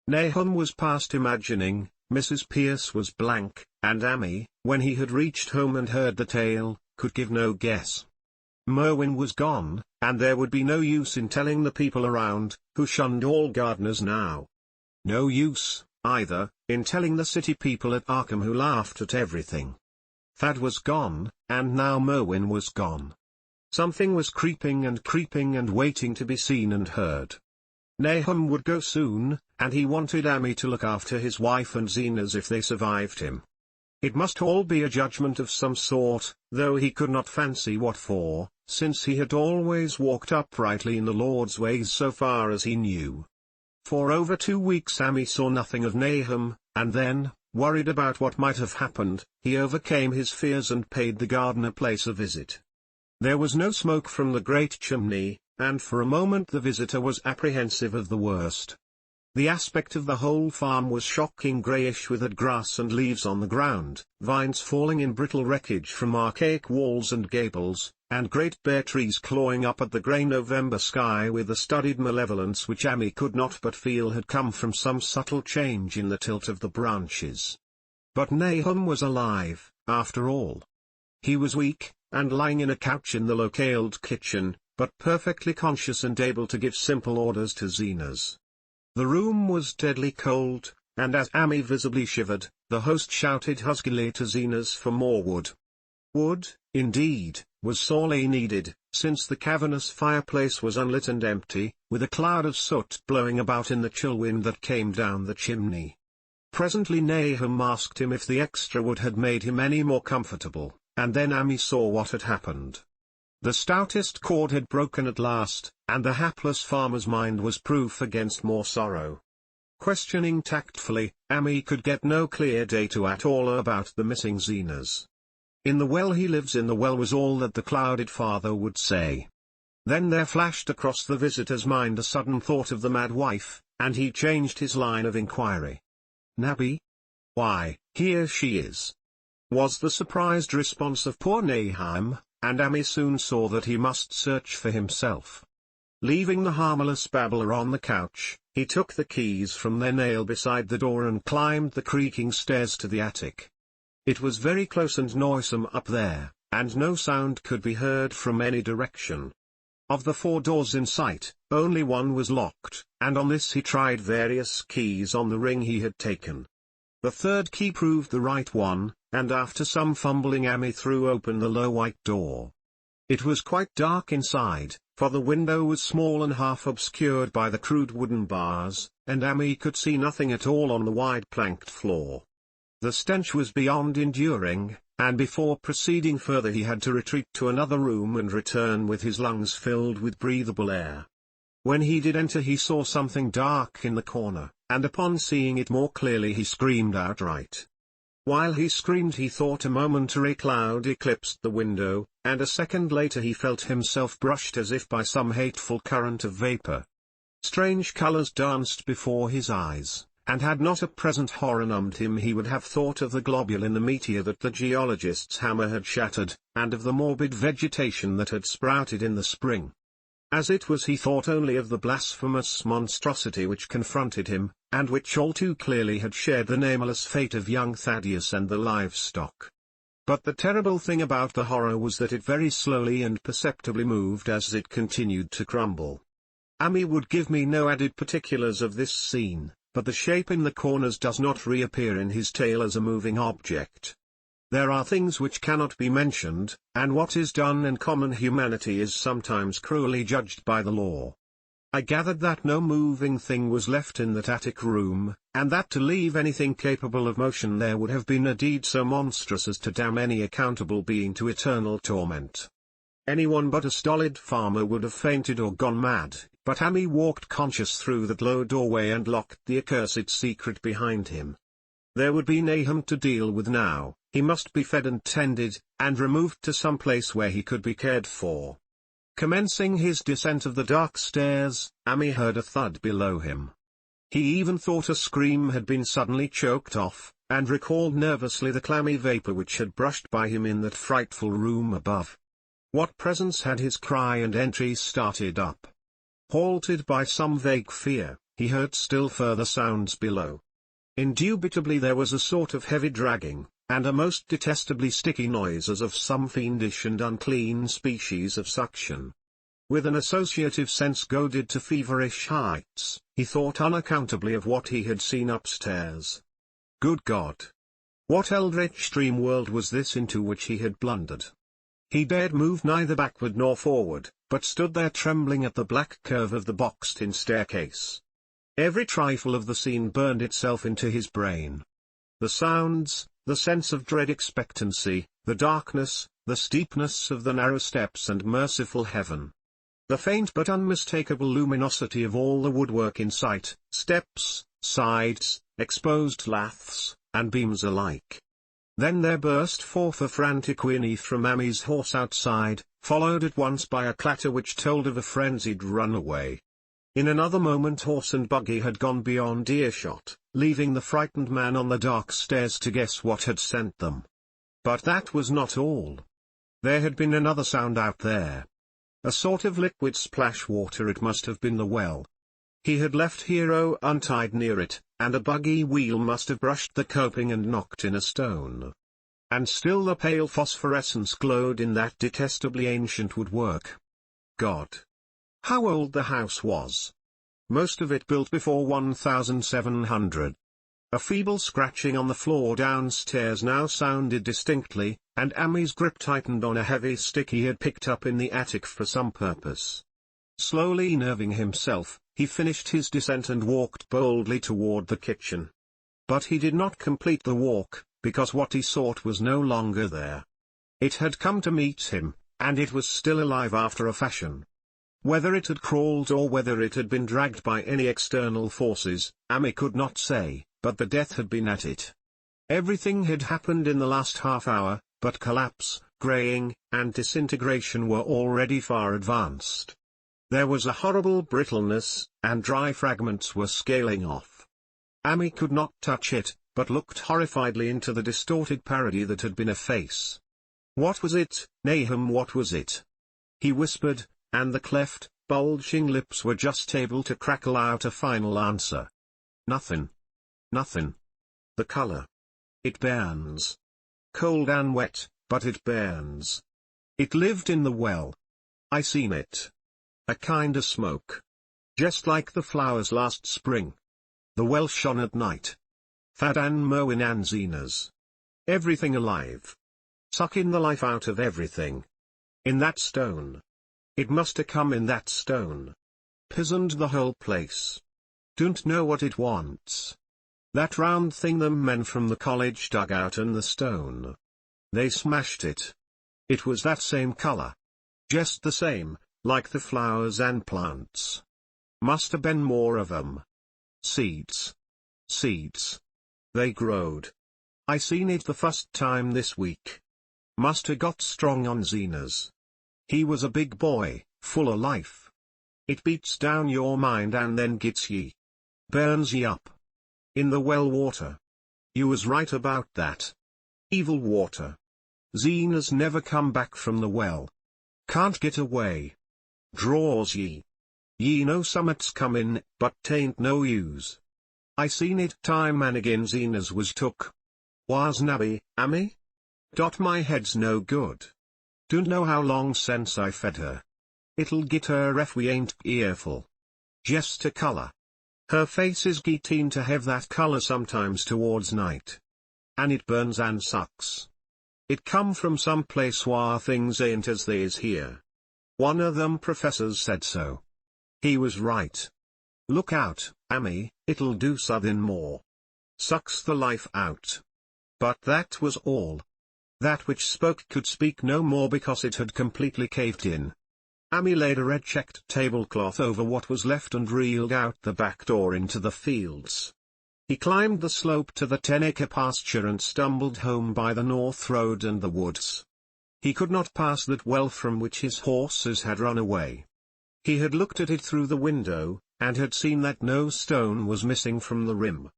Nahum was past imagining, Mrs. Pierce was blank, and Ami, when he had reached home and heard the tale, could give no guess. Merwin was gone, and there would be no use in telling the people around, who shunned all gardeners now. No use, either, in telling the city people at Arkham who laughed at everything. Thad was gone, and now Merwin was gone. Something was creeping and waiting to be seen and heard. Nahum would go soon, and he wanted Ami to look after his wife and Zenas if they survived him. It must all be a judgment of some sort, though he could not fancy what for, since he had always walked uprightly in the Lord's ways so far as he knew. For over 2 weeks Ami saw nothing of Nahum, and then, worried about what might have happened, he overcame his fears and paid the gardener place a visit. There was no smoke from the great chimney, and for a moment the visitor was apprehensive of the worst. The aspect of the whole farm was shocking greyish with dead grass and leaves on the ground, vines falling in brittle wreckage from archaic walls and gables, and great bare trees clawing up at the grey November sky with a studied malevolence which Ami could not but feel had come from some subtle change in the tilt of the branches. But Nahum was alive, after all. He was weak, and lying in a couch in the low-ceiled kitchen, but perfectly conscious and able to give simple orders to Zenas. The room was deadly cold, and as Ami visibly shivered, the host shouted huskily to Zenas for more wood. Wood, indeed, was sorely needed, since the cavernous fireplace was unlit and empty, with a cloud of soot blowing about in the chill wind that came down the chimney. Presently Nahum asked him if the extra wood had made him any more comfortable, and then Ami saw what had happened. The stoutest cord had broken at last, and the hapless farmer's mind was proof against more sorrow. Questioning tactfully, Ami could get no clear data at all about the missing Zenas. In the well he lives in the well was all that the clouded father would say. Then there flashed across the visitor's mind a sudden thought of the mad wife, and he changed his line of inquiry. Nabby? Why, here she is, was the surprised response of poor Nahum, and Ami soon saw that he must search for himself. Leaving the harmless babbler on the couch, he took the keys from their nail beside the door and climbed the creaking stairs to the attic. It was very close and noisome up there, and no sound could be heard from any direction. Of the 4 doors in sight, only one was locked, and on this he tried various keys on the ring he had taken. The 3rd key proved the right one, and after some fumbling Amy threw open the low white door. It was quite dark inside, for the window was small and half obscured by the crude wooden bars, and Amy could see nothing at all on the wide planked floor. The stench was beyond enduring, and before proceeding further he had to retreat to another room and return with his lungs filled with breathable air. When he did enter he saw something dark in the corner, and upon seeing it more clearly he screamed outright. While he screamed he thought a momentary cloud eclipsed the window, and a second later he felt himself brushed as if by some hateful current of vapor. Strange colors danced before his eyes, and had not a present horror numbed him he would have thought of the globule in the meteor that the geologist's hammer had shattered, and of the morbid vegetation that had sprouted in the spring. As it was he thought only of the blasphemous monstrosity which confronted him, and which all too clearly had shared the nameless fate of young Thaddeus and the livestock. But the terrible thing about the horror was that it very slowly and perceptibly moved as it continued to crumble. Amy would give me no added particulars of this scene, but the shape in the corners does not reappear in his tale as a moving object. There are things which cannot be mentioned, and what is done in common humanity is sometimes cruelly judged by the law. I gathered that no moving thing was left in that attic room, and that to leave anything capable of motion there would have been a deed so monstrous as to damn any accountable being to eternal torment. Anyone but a stolid farmer would have fainted or gone mad, but Amy walked conscious through that low doorway and locked the accursed secret behind him. There would be Nahum to deal with now. He must be fed and tended, and removed to some place where he could be cared for. Commencing his descent of the dark stairs, Amy heard a thud below him. He even thought a scream had been suddenly choked off, and recalled nervously the clammy vapor which had brushed by him in that frightful room above. What presence had his cry and entry started up? Halted by some vague fear, he heard still further sounds below. Indubitably there was a sort of heavy dragging, and a most detestably sticky noise as of some fiendish and unclean species of suction. With an associative sense goaded to feverish heights, he thought unaccountably of what he had seen upstairs. Good God! What eldritch dream world was this into which he had blundered? He dared move neither backward nor forward, but stood there trembling at the black curve of the boxed-in staircase. Every trifle of the scene burned itself into his brain. The sounds, the sense of dread expectancy, the darkness, the steepness of the narrow steps and merciful heaven. The faint but unmistakable luminosity of all the woodwork in sight, steps, sides, exposed laths, and beams alike. Then there burst forth a frantic whinny from Amy's horse outside, followed at once by a clatter which told of a frenzied runaway. In another moment horse and buggy had gone beyond earshot, leaving the frightened man on the dark stairs to guess what had sent them. But that was not all. There had been another sound out there. A sort of liquid splash water. It must have been the well. He had left Hero untied near it, and a buggy wheel must have brushed the coping and knocked in a stone. And still the pale phosphorescence glowed in that detestably ancient woodwork. God! How old the house was! Most of it built before 1700. A feeble scratching on the floor downstairs now sounded distinctly, and Amy's grip tightened on a heavy stick he had picked up in the attic for some purpose. Slowly nerving himself, he finished his descent and walked boldly toward the kitchen. But he did not complete the walk, because what he sought was no longer there. It had come to meet him, and it was still alive after a fashion. Whether it had crawled or whether it had been dragged by any external forces, Amy could not say, but the death had been at it. Everything had happened in the last half hour, but collapse, graying, and disintegration were already far advanced. There was a horrible brittleness, and dry fragments were scaling off. Amy could not touch it, but looked horrifiedly into the distorted parody that had been a face. What was it, Nahum, what was it? He whispered, and the cleft, bulging lips were just able to crackle out a final answer. Nothing. Nothing. The color. It burns. Cold and wet, but it burns. It lived in the well. I seen it. a kind of smoke. Just like the flowers last spring. The well shone at night. Thad and Merwin and Zenas. Everything alive. Sucking the life out of everything. In that stone. It must have come in that stone. Pisoned the whole place. Don't know what it wants. That round thing them men from the college dug out in the stone. They smashed it. It was that same color. Just the same, like the flowers and plants. Must have been more of 'em. Seeds. Seeds. They growed. I seen it the first time this week. Must have got strong on Zenas. He was a big boy, full of life. It beats down your mind and then gets ye. Burns ye up. In the well water. You was right about that. Evil water. Zenas never come back from the well. Can't get away. Draws ye. Ye know summat's comin', but tain't no use. I seen it time and again Zenas was took. Was nabby, Ammy? My head's no good. Don't know how long since I fed her. It'll get her if we ain't earful. Just a color. Her face is getting to have that color sometimes towards night. And it burns and sucks. It come from some place where things ain't as they is here. One of them professors said so. He was right. Look out, Ammy, it'll do something more. Sucks the life out. But that was all. That which spoke could speak no more because it had completely caved in. Ammy laid a red-checked tablecloth over what was left and reeled out the back door into the fields. He climbed the slope to the 10-acre pasture and stumbled home by the north road and the woods. He could not pass that well from which his horses had run away. He had looked at it through the window, and had seen that no stone was missing from the rim.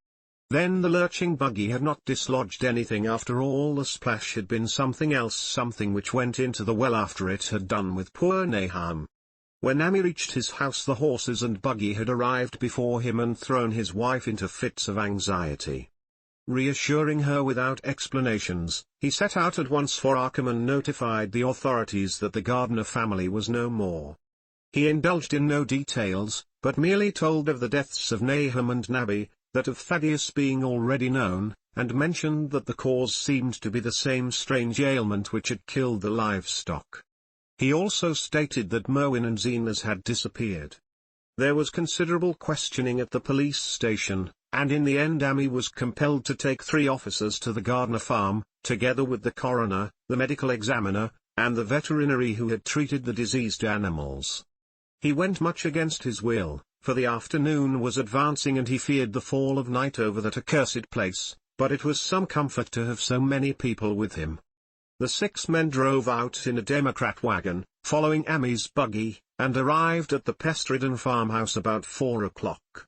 Then the lurching buggy had not dislodged anything after all. The splash had been something else, something which went into the well after it had done with poor Nahum. When Ammy reached his house the horses and buggy had arrived before him and thrown his wife into fits of anxiety. Reassuring her without explanations, he set out at once for Arkham and notified the authorities that the Gardner family was no more. He indulged in no details, but merely told of the deaths of Nahum and Nabby, that of Thaddeus being already known, and mentioned that the cause seemed to be the same strange ailment which had killed the livestock. He also stated that Merwin and Zenas had disappeared. There was considerable questioning at the police station, and in the end Ammy was compelled to take 3 officers to the Gardner farm, together with the coroner, the medical examiner, and the veterinary who had treated the diseased animals. He went much against his will, for the afternoon was advancing and he feared the fall of night over that accursed place, but it was some comfort to have so many people with him. The 6 men drove out in a Democrat wagon, following Ammy's buggy, and arrived at the pest-ridden farmhouse about 4 o'clock.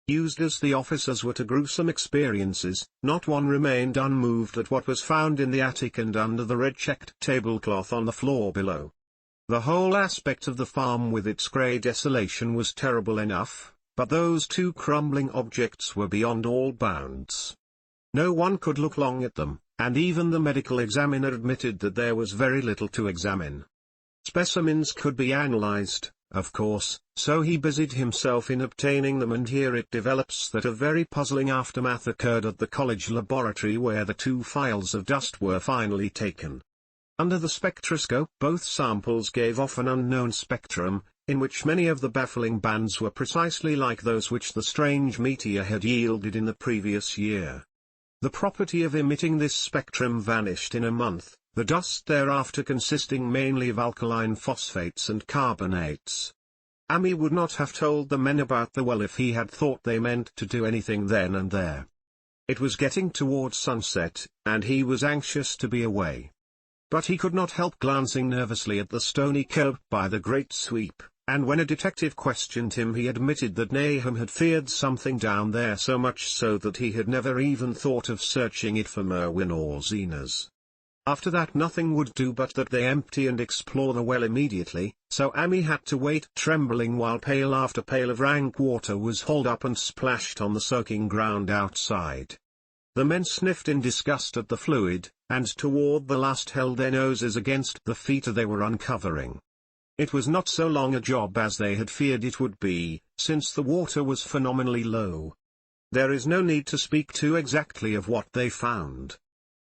Used as the officers were to gruesome experiences, not one remained unmoved at what was found in the attic and under the red-checked tablecloth on the floor below. The whole aspect of the farm with its grey desolation was terrible enough, but those 2 crumbling objects were beyond all bounds. No one could look long at them, and even the medical examiner admitted that there was very little to examine. Specimens could be analyzed, of course, so he busied himself in obtaining them, and here it develops that a very puzzling aftermath occurred at the college laboratory where the 2 phials of dust were finally taken. Under the spectroscope both samples gave off an unknown spectrum, in which many of the baffling bands were precisely like those which the strange meteor had yielded in the previous year. The property of emitting this spectrum vanished in a month, the dust thereafter consisting mainly of alkaline phosphates and carbonates. Ammy would not have told the men about the well if he had thought they meant to do anything then and there. It was getting towards sunset, and he was anxious to be away. But he could not help glancing nervously at the stony curb by the great sweep, and when a detective questioned him he admitted that Nahum had feared something down there, so much so that he had never even thought of searching it for Merwin or Zenas. After that nothing would do but that they empty and explore the well immediately, so Ammy had to wait trembling while pail after pail of rank water was hauled up and splashed on the soaking ground outside. The men sniffed in disgust at the fluid, and toward the last held their noses against the feet they were uncovering. It was not so long a job as they had feared it would be, since the water was phenomenally low. There is no need to speak too exactly of what they found.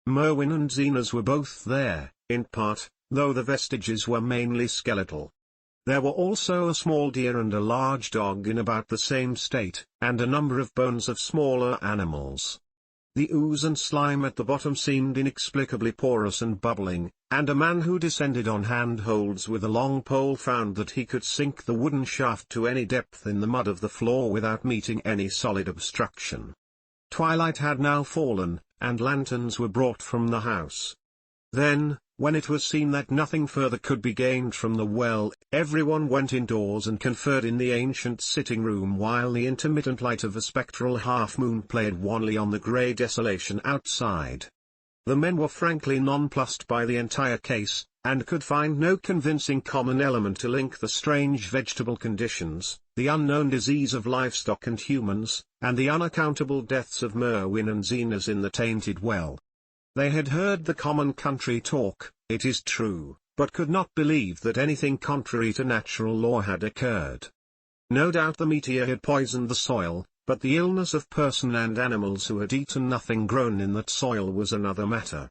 Merwin and Zenas were both there, in part, though the vestiges were mainly skeletal. There were also a small deer and a large dog in about the same state, and a number of bones of smaller animals. The ooze and slime at the bottom seemed inexplicably porous and bubbling, and a man who descended on handholds with a long pole found that he could sink the wooden shaft to any depth in the mud of the floor without meeting any solid obstruction. Twilight had now fallen, and lanterns were brought from the house. Then, when it was seen that nothing further could be gained from the well, everyone went indoors and conferred in the ancient sitting room while the intermittent light of a spectral half-moon played wanly on the grey desolation outside. The men were frankly nonplussed by the entire case, and could find no convincing common element to link the strange vegetable conditions, the unknown disease of livestock and humans, and the unaccountable deaths of Merwin and Zenas in the tainted well. They had heard the common country talk, it is true, but could not believe that anything contrary to natural law had occurred. No doubt the meteor had poisoned the soil, but the illness of person and animals who had eaten nothing grown in that soil was another matter.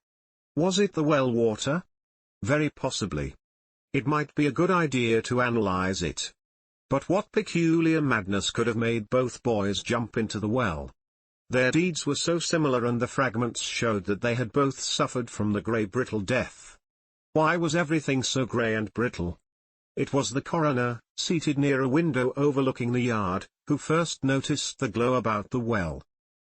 Was it the well water? Very possibly. It might be a good idea to analyze it. But what peculiar madness could have made both boys jump into the well? Their deeds were so similar, and the fragments showed that they had both suffered from the grey brittle death. Why was everything so grey and brittle? It was the coroner, seated near a window overlooking the yard, who first noticed the glow about the well.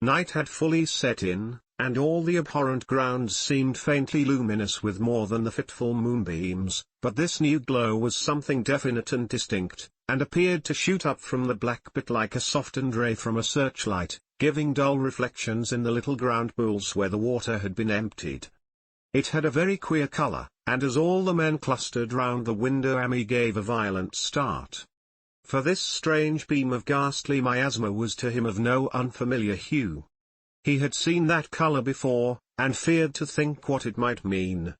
Night had fully set in, and all the abhorrent grounds seemed faintly luminous with more than the fitful moonbeams, but this new glow was something definite and distinct, and appeared to shoot up from the black pit like a softened ray from a searchlight, giving dull reflections in the little ground pools where the water had been emptied. It had a very queer color, and as all the men clustered round the window, Amy gave a violent start. For this strange beam of ghastly miasma was to him of no unfamiliar hue. He had seen that color before, and feared to think what it might mean.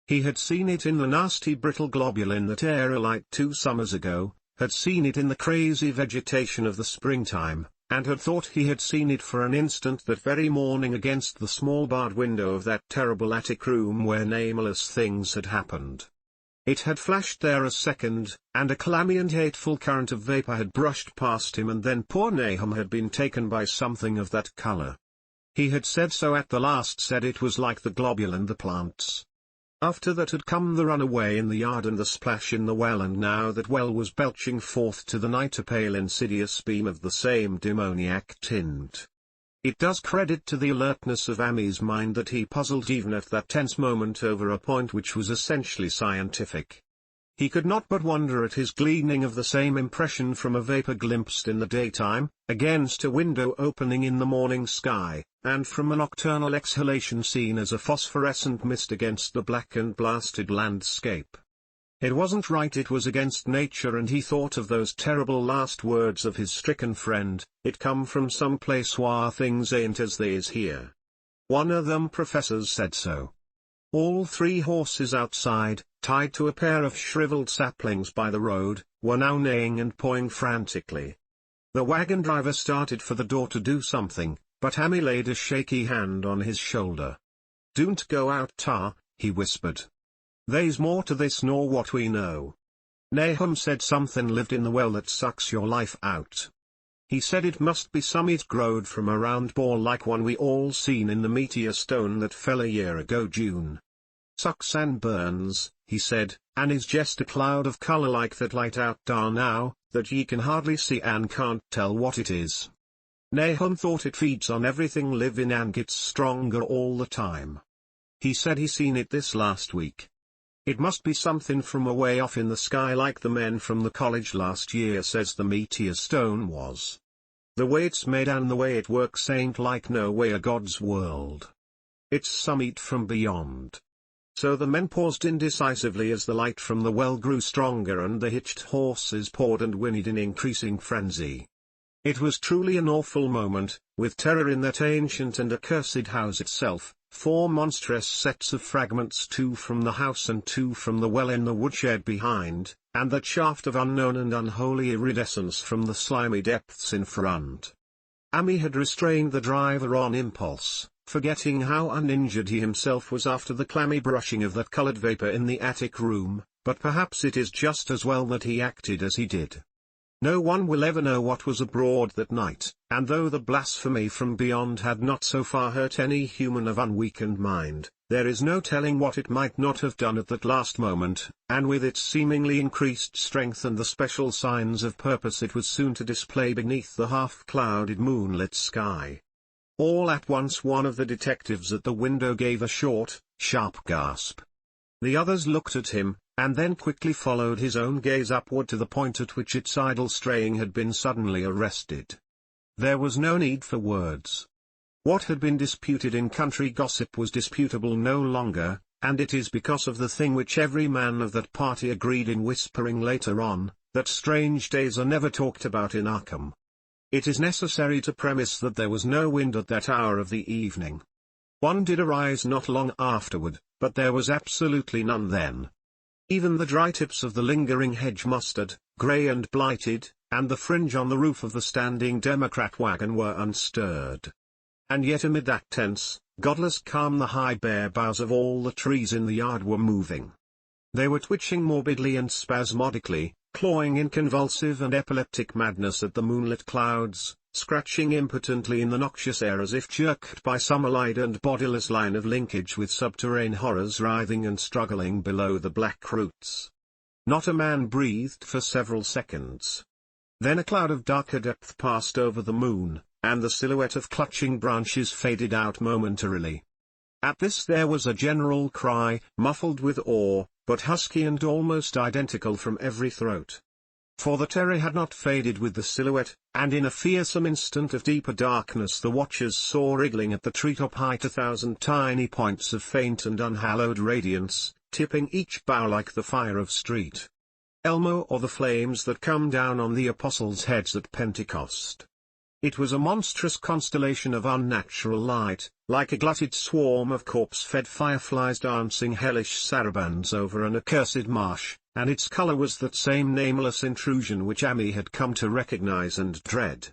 He had seen it in the nasty brittle globulin that aerolite 2 summers ago, had seen it in the crazy vegetation of the springtime, and had thought he had seen it for an instant that very morning against the small barred window of that terrible attic room where nameless things had happened. It had flashed there a second, and a clammy and hateful current of vapor had brushed past him, and then poor Nahum had been taken by something of that color. He had said so at the last, said it was like the globulin the plants. After that had come the runaway in the yard and the splash in the well, and now that well was belching forth to the night a pale insidious beam of the same demoniac tint. It does credit to the alertness of Amy's mind that he puzzled even at that tense moment over a point which was essentially scientific. He could not but wonder at his gleaning of the same impression from a vapor glimpsed in the daytime, against a window opening in the morning sky, and from a nocturnal exhalation seen as a phosphorescent mist against the black and blasted landscape. It wasn't right, it was against nature, and he thought of those terrible last words of his stricken friend, "It come from some place whar things ain't as they is here." One of them professors said so. All 3 horses outside, tied to a pair of shriveled saplings by the road, were now neighing and pawing frantically. The wagon driver started for the door to do something, but Amy laid a shaky hand on his shoulder. "Don't go out, tar," he whispered. "They's more to this nor what we know. Nahum said something lived in the well that sucks your life out. He said it must be some it growed from a round ball like one we all seen in the meteor stone that fell a year ago June. Sucks and burns, he said, and is jest a cloud of color like that light out dar now, that ye can hardly see and can't tell what it is. Nahum thought it feeds on everything livin' and gets stronger all the time. He said he seen it this last week. It must be something from away off in the sky like the men from the college last year says the meteor stone was. The way it's made and the way it works ain't like no way of God's world. It's some eat from beyond." So the men paused indecisively as the light from the well grew stronger and the hitched horses pawed and whinnied in increasing frenzy. It was truly an awful moment, with terror in that ancient and accursed house itself, 4 monstrous sets of fragments, 2 from the house and 2 from the well in the woodshed behind, and that shaft of unknown and unholy iridescence from the slimy depths in front. Amy had restrained the driver on impulse, forgetting how uninjured he himself was after the clammy brushing of that colored vapor in the attic room, but perhaps it is just as well that he acted as he did. No one will ever know what was abroad that night, and though the blasphemy from beyond had not so far hurt any human of unweakened mind, there is no telling what it might not have done at that last moment, and with its seemingly increased strength and the special signs of purpose it was soon to display beneath the half-clouded moonlit sky. All at once one of the detectives at the window gave a short, sharp gasp. The others looked at him, and then quickly followed his own gaze upward to the point at which its idle straying had been suddenly arrested. There was no need for words. What had been disputed in country gossip was disputable no longer, and it is because of the thing which every man of that party agreed in whispering later on, that strange days are never talked about in Arkham. It is necessary to premise that there was no wind at that hour of the evening. One did arise not long afterward, but there was absolutely none then. Even the dry tips of the lingering hedge mustard, grey and blighted, and the fringe on the roof of the standing Democrat wagon were unstirred. And yet amid that tense, godless calm the high bare boughs of all the trees in the yard were moving. They were twitching morbidly and spasmodically, clawing in convulsive and epileptic madness at the moonlit clouds, scratching impotently in the noxious air as if jerked by some allied and bodiless line of linkage with subterranean horrors writhing and struggling below the black roots. Not a man breathed for several seconds. Then a cloud of darker depth passed over the moon, and the silhouette of clutching branches faded out momentarily. At this there was a general cry, muffled with awe, but husky and almost identical from every throat. For the terror had not faded with the silhouette, and in a fearsome instant of deeper darkness the watchers saw wriggling at the treetop height 1,000 tiny points of faint and unhallowed radiance, tipping each bough like the fire of street Elmo or the flames that come down on the apostles' heads at Pentecost. It was a monstrous constellation of unnatural light, like a glutted swarm of corpse-fed fireflies dancing hellish sarabands over an accursed marsh, and its color was that same nameless intrusion which Amy had come to recognize and dread.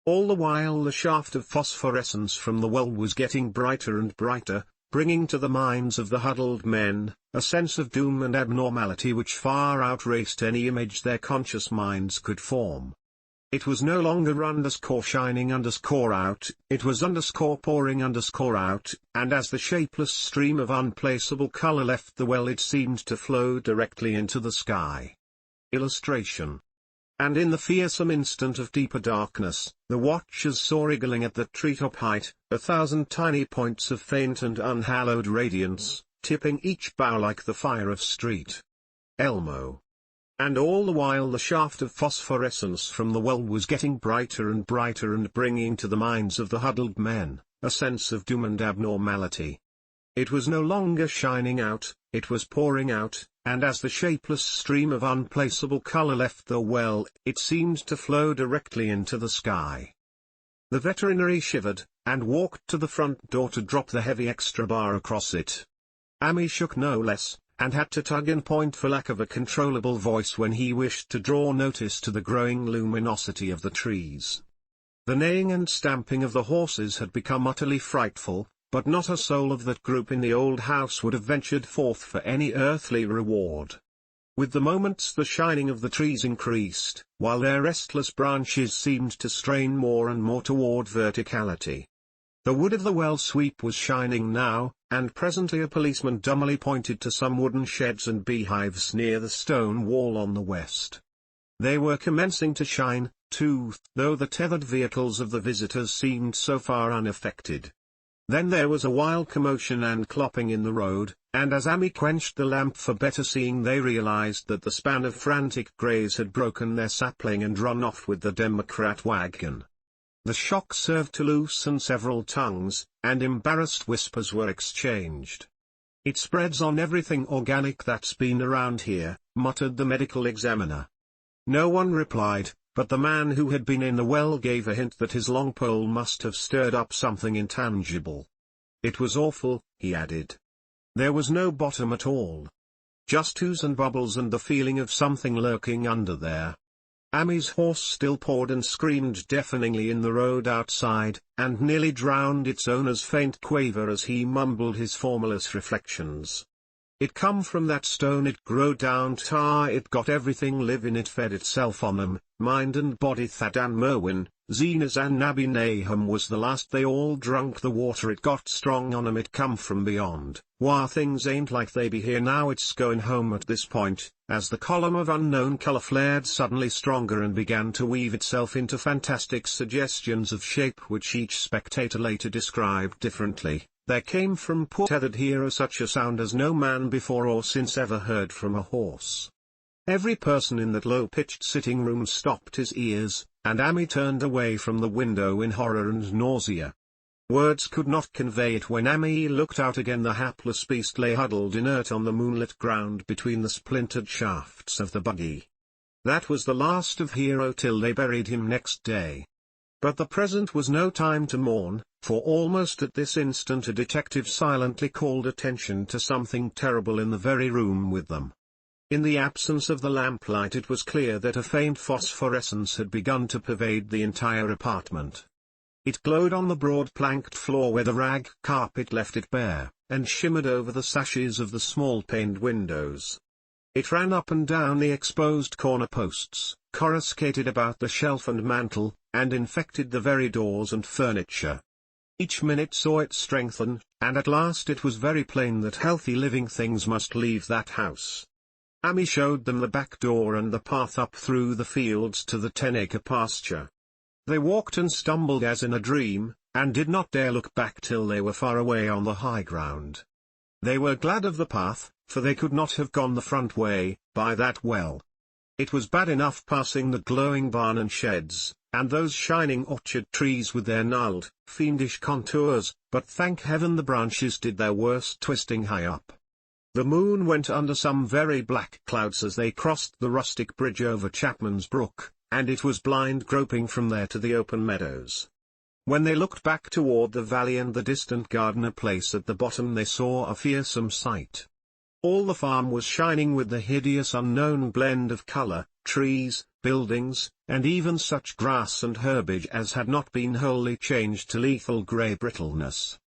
All the while the shaft of phosphorescence from the well was getting brighter and brighter, bringing to the minds of the huddled men a sense of doom and abnormality which far outraced any image their conscious minds could form. It was no longer _shining _out, it was _pouring _out, and as the shapeless stream of unplaceable color left the well it seemed to flow directly into the sky. Illustration. And in the fearsome instant of deeper darkness, the watchers saw wriggling at the treetop height, 1,000 tiny points of faint and unhallowed radiance, tipping each bough like the fire of street Elmo. And all the while the shaft of phosphorescence from the well was getting brighter and brighter and bringing to the minds of the huddled men a sense of doom and abnormality. It was no longer shining out, it was pouring out, and as the shapeless stream of unplaceable color left the well, it seemed to flow directly into the sky. The veterinary shivered, and walked to the front door to drop the heavy extra bar across it. Amy shook no less, and had to tug and point for lack of a controllable voice when he wished to draw notice to the growing luminosity of the trees. The neighing and stamping of the horses had become utterly frightful, but not a soul of that group in the old house would have ventured forth for any earthly reward. With the moments the shining of the trees increased, while their restless branches seemed to strain more and more toward verticality. The wood of the well sweep was shining now, and presently a policeman dumbly pointed to some wooden sheds and beehives near the stone wall on the west. They were commencing to shine, too, though the tethered vehicles of the visitors seemed so far unaffected. Then there was a wild commotion and clopping in the road, and as Amy quenched the lamp for better seeing they realized that the span of frantic greys had broken their sapling and run off with the Democrat wagon. The shock served to loosen several tongues, and embarrassed whispers were exchanged. "It spreads on everything organic that's been around here," muttered the medical examiner. No one replied, but the man who had been in the well gave a hint that his long pole must have stirred up something intangible. "It was awful," he added. "There was no bottom at all." Just ooze and bubbles and the feeling of something lurking under there. Amy's horse still pawed and screamed deafeningly in the road outside, and nearly drowned its owner's faint quaver as he mumbled his formless reflections. It come from that stone, it grow down tar, it got everything live in, it fed itself on them, mind and body. Thadan Merwin, Zenas and Nabi Nahum was the last, they all drunk the water, it got strong on 'em, it come from beyond. Why, things ain't like they be here now, it's going home at this point, as the column of unknown color flared suddenly stronger and began to weave itself into fantastic suggestions of shape which each spectator later described differently. There came from poor tethered hero such a sound as no man before or since ever heard from a horse. Every person in that low-pitched sitting room stopped his ears, and Amy turned away from the window in horror and nausea. Words could not convey it. When Amy looked out again, the hapless beast lay huddled inert on the moonlit ground between the splintered shafts of the buggy. That was the last of Hero till they buried him next day. But the present was no time to mourn, for almost at this instant a detective silently called attention to something terrible in the very room with them. In the absence of the lamplight it was clear that a faint phosphorescence had begun to pervade the entire apartment. It glowed on the broad planked floor where the rag carpet left it bare, and shimmered over the sashes of the small paned windows. It ran up and down the exposed corner posts, coruscated about the shelf and mantel, and infected the very doors and furniture. Each minute saw it strengthen, and at last it was very plain that healthy living things must leave that house. Amy showed them the back door and the path up through the fields to the 10-acre pasture. They walked and stumbled as in a dream, and did not dare look back till they were far away on the high ground. They were glad of the path, for they could not have gone the front way, by that well. It was bad enough passing the glowing barn and sheds, and those shining orchard trees with their gnarled, fiendish contours, but thank heaven the branches did their worst twisting high up. The moon went under some very black clouds as they crossed the rustic bridge over Chapman's Brook, and it was blind groping from there to the open meadows. When they looked back toward the valley and the distant Gardner place at the bottom, they saw a fearsome sight. All the farm was shining with the hideous unknown blend of color, trees, buildings, and even such grass and herbage as had not been wholly changed to lethal grey brittleness.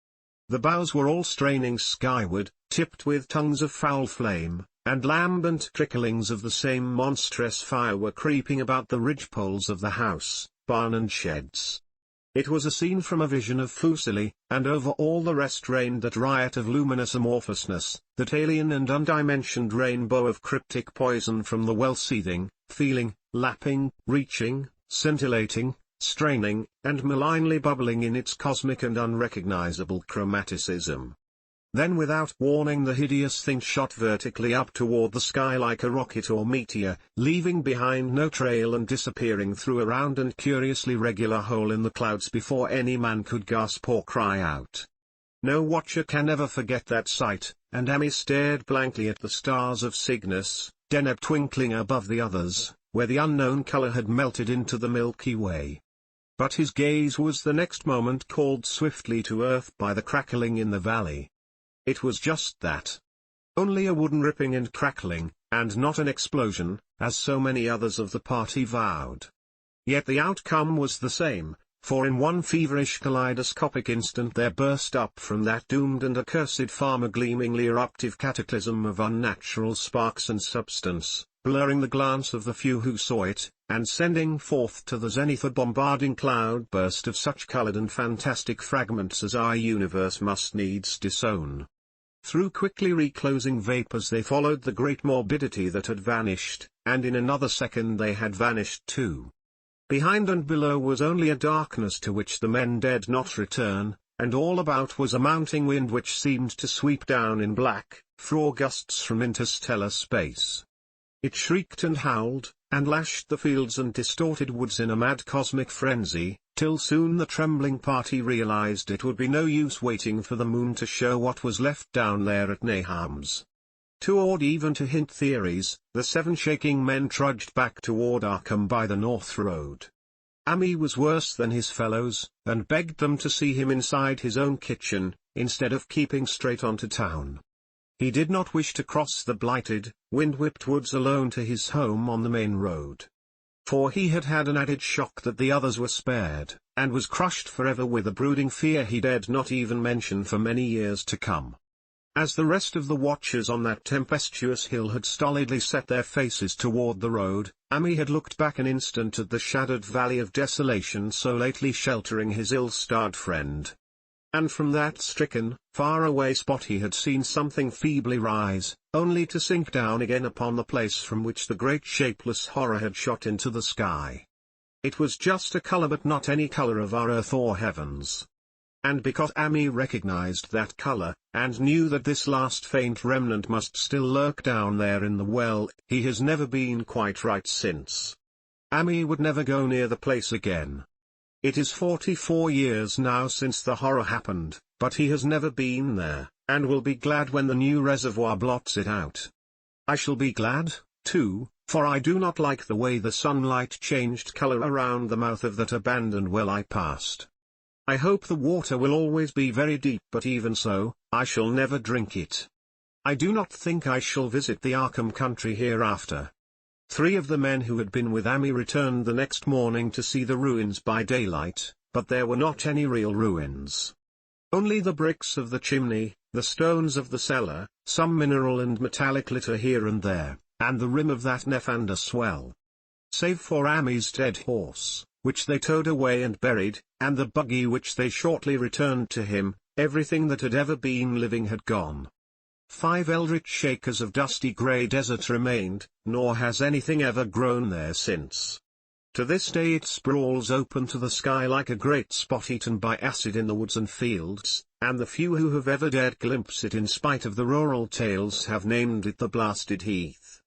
The boughs were all straining skyward, tipped with tongues of foul flame, and lambent tricklings of the same monstrous fire were creeping about the ridgepoles of the house, barn and sheds. It was a scene from a vision of Fuseli, and over all the rest reigned that riot of luminous amorphousness, that alien and undimensioned rainbow of cryptic poison from the well-seething, feeling, lapping, reaching, scintillating, straining, and malignly bubbling in its cosmic and unrecognizable chromaticism. Then without warning the hideous thing shot vertically up toward the sky like a rocket or meteor, leaving behind no trail and disappearing through a round and curiously regular hole in the clouds before any man could gasp or cry out. No watcher can ever forget that sight, and Amy stared blankly at the stars of Cygnus, Deneb twinkling above the others, where the unknown color had melted into the Milky Way. But his gaze was the next moment called swiftly to earth by the crackling in the valley. It was just that. Only a wooden ripping and crackling, and not an explosion, as so many others of the party vowed. Yet the outcome was the same, for in one feverish kaleidoscopic instant there burst up from that doomed and accursed farm a gleamingly eruptive cataclysm of unnatural sparks and substance, blurring the glance of the few who saw it, and sending forth to the zenith a bombarding cloudburst of such colored and fantastic fragments as our universe must needs disown. Through quickly reclosing vapors they followed the great morbidity that had vanished, and in another second they had vanished too. Behind and below was only a darkness to which the men dared not return, and all about was a mounting wind which seemed to sweep down in black, frore gusts from interstellar space. It shrieked and howled, and lashed the fields and distorted woods in a mad cosmic frenzy, till soon the trembling party realized it would be no use waiting for the moon to show what was left down there at Nahum's. Too awed even to hint theories, the 7 shaking men trudged back toward Arkham by the north road. Amy was worse than his fellows, and begged them to see him inside his own kitchen, instead of keeping straight on to town. He did not wish to cross the blighted, wind-whipped woods alone to his home on the main road. For he had had an added shock that the others were spared, and was crushed forever with a brooding fear he dared not even mention for many years to come. As the rest of the watchers on that tempestuous hill had stolidly set their faces toward the road, Ami had looked back an instant at the shadowed valley of desolation so lately sheltering his ill-starred friend. And from that stricken, far-away spot he had seen something feebly rise, only to sink down again upon the place from which the great shapeless horror had shot into the sky. It was just a color, but not any color of our earth or heavens. And because Ami recognized that color, and knew that this last faint remnant must still lurk down there in the well, he has never been quite right since. Ami would never go near the place again. It is 44 years now since the horror happened, but he has never been there, and will be glad when the new reservoir blots it out. I shall be glad, too, for I do not like the way the sunlight changed color around the mouth of that abandoned well I passed. I hope the water will always be very deep, but even so, I shall never drink it. I do not think I shall visit the Arkham country hereafter. 3 of the men who had been with Ami returned the next morning to see the ruins by daylight, but there were not any real ruins. Only the bricks of the chimney, the stones of the cellar, some mineral and metallic litter here and there, and the rim of that nefandous well. Save for Ami's dead horse, which they towed away and buried, and the buggy which they shortly returned to him, everything that had ever been living had gone. 5 eldritch acres of dusty grey desert remained, nor has anything ever grown there since. To this day it sprawls open to the sky like a great spot eaten by acid in the woods and fields, and the few who have ever dared glimpse it in spite of the rural tales have named it the Blasted Heath.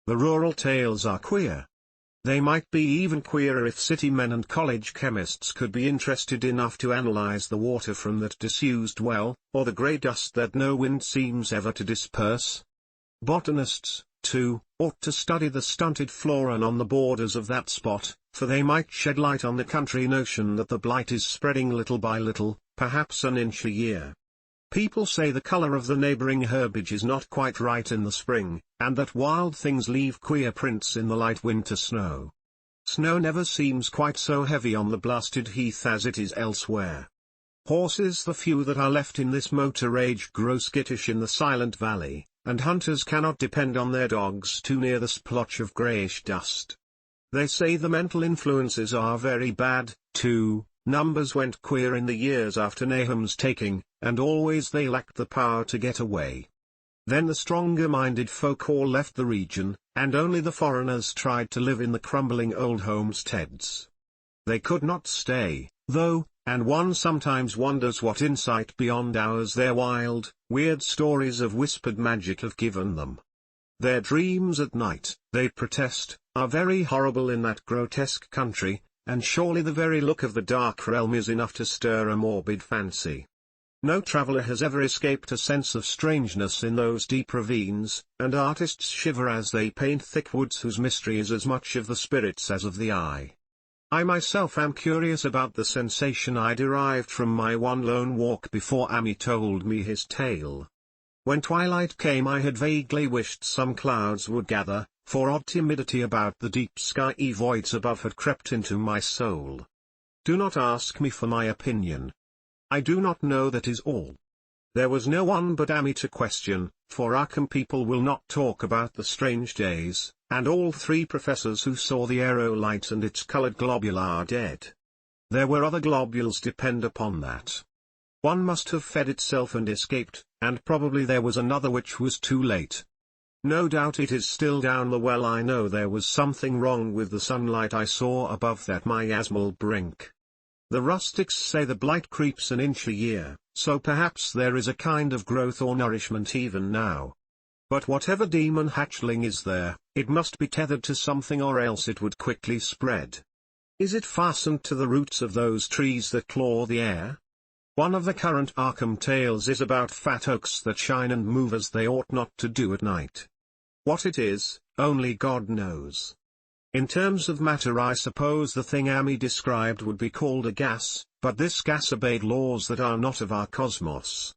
The rural tales are queer. They might be even queerer if city men and college chemists could be interested enough to analyze the water from that disused well, or the grey dust that no wind seems ever to disperse. Botanists, too, ought to study the stunted flora on the borders of that spot, for they might shed light on the country notion that the blight is spreading little by little, perhaps an inch a year. People say the color of the neighboring herbage is not quite right in the spring, and that wild things leave queer prints in the light winter snow. Snow never seems quite so heavy on the Blasted Heath as it is elsewhere. Horses, the few that are left in this motor age, grow skittish in the silent valley, and hunters cannot depend on their dogs too near the splotch of greyish dust. They say the mental influences are very bad, too. Numbers went queer in the years after Nahum's taking, and always they lacked the power to get away. Then the stronger-minded folk all left the region, and only the foreigners tried to live in the crumbling old homesteads. They could not stay, though, and one sometimes wonders what insight beyond ours their wild, weird stories of whispered magic have given them. Their dreams at night, they protest, are very horrible in that grotesque country, and surely the very look of the dark realm is enough to stir a morbid fancy. No traveler has ever escaped a sense of strangeness in those deep ravines, and artists shiver as they paint thick woods whose mystery is as much of the spirits as of the eye. I myself am curious about the sensation I derived from my one lone walk before Ami told me his tale. When twilight came I had vaguely wished some clouds would gather, for odd timidity about the deep skyey voids above had crept into my soul. Do not ask me for my opinion. I do not know, that is all. There was no one but Ami to question, for Arkham people will not talk about the strange days, and all 3 professors who saw the aerolite and its colored globule are dead. There were other globules, depend upon that. One must have fed itself and escaped, and probably there was another which was too late. No doubt it is still down the well. I know there was something wrong with the sunlight I saw above that miasmal brink. The rustics say the blight creeps an inch a year, so perhaps there is a kind of growth or nourishment even now. But whatever demon hatchling is there, it must be tethered to something or else it would quickly spread. Is it fastened to the roots of those trees that claw the air? One of the current Arkham tales is about fat oaks that shine and move as they ought not to do at night. What it is, only God knows. In terms of matter, I suppose the thing Ami described would be called a gas, but this gas obeyed laws that are not of our cosmos.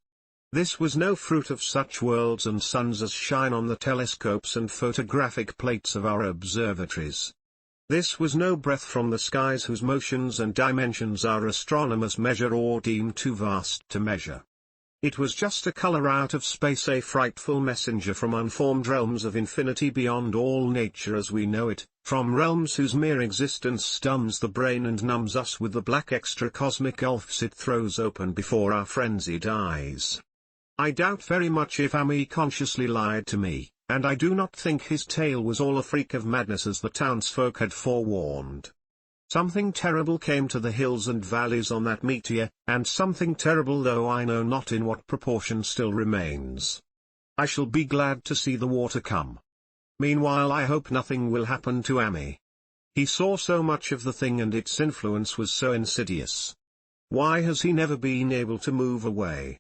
This was no fruit of such worlds and suns as shine on the telescopes and photographic plates of our observatories. This was no breath from the skies whose motions and dimensions our astronomers measure or deem too vast to measure. It was just a color out of space, a frightful messenger from unformed realms of infinity beyond all nature as we know it, from realms whose mere existence stuns the brain and numbs us with the black extra-cosmic gulfs it throws open before our frenzied eyes. I doubt very much if Ami consciously lied to me, and I do not think his tale was all a freak of madness as the townsfolk had forewarned. Something terrible came to the hills and valleys on that meteor, and something terrible, though I know not in what proportion, still remains. I shall be glad to see the water come. Meanwhile I hope nothing will happen to Ami. He saw so much of the thing and its influence was so insidious. Why has he never been able to move away?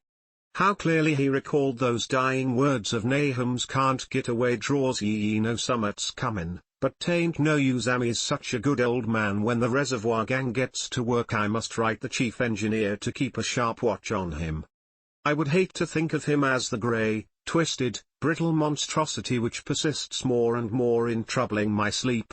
How clearly he recalled those dying words of Nahum's, "Can't get away, draws ye no summat's comin'. But tain't no use, Ami's such a good old man. When the reservoir gang gets to work I must write the chief engineer to keep a sharp watch on him." I would hate to think of him as the grey, twisted, brittle monstrosity which persists more and more in troubling my sleep,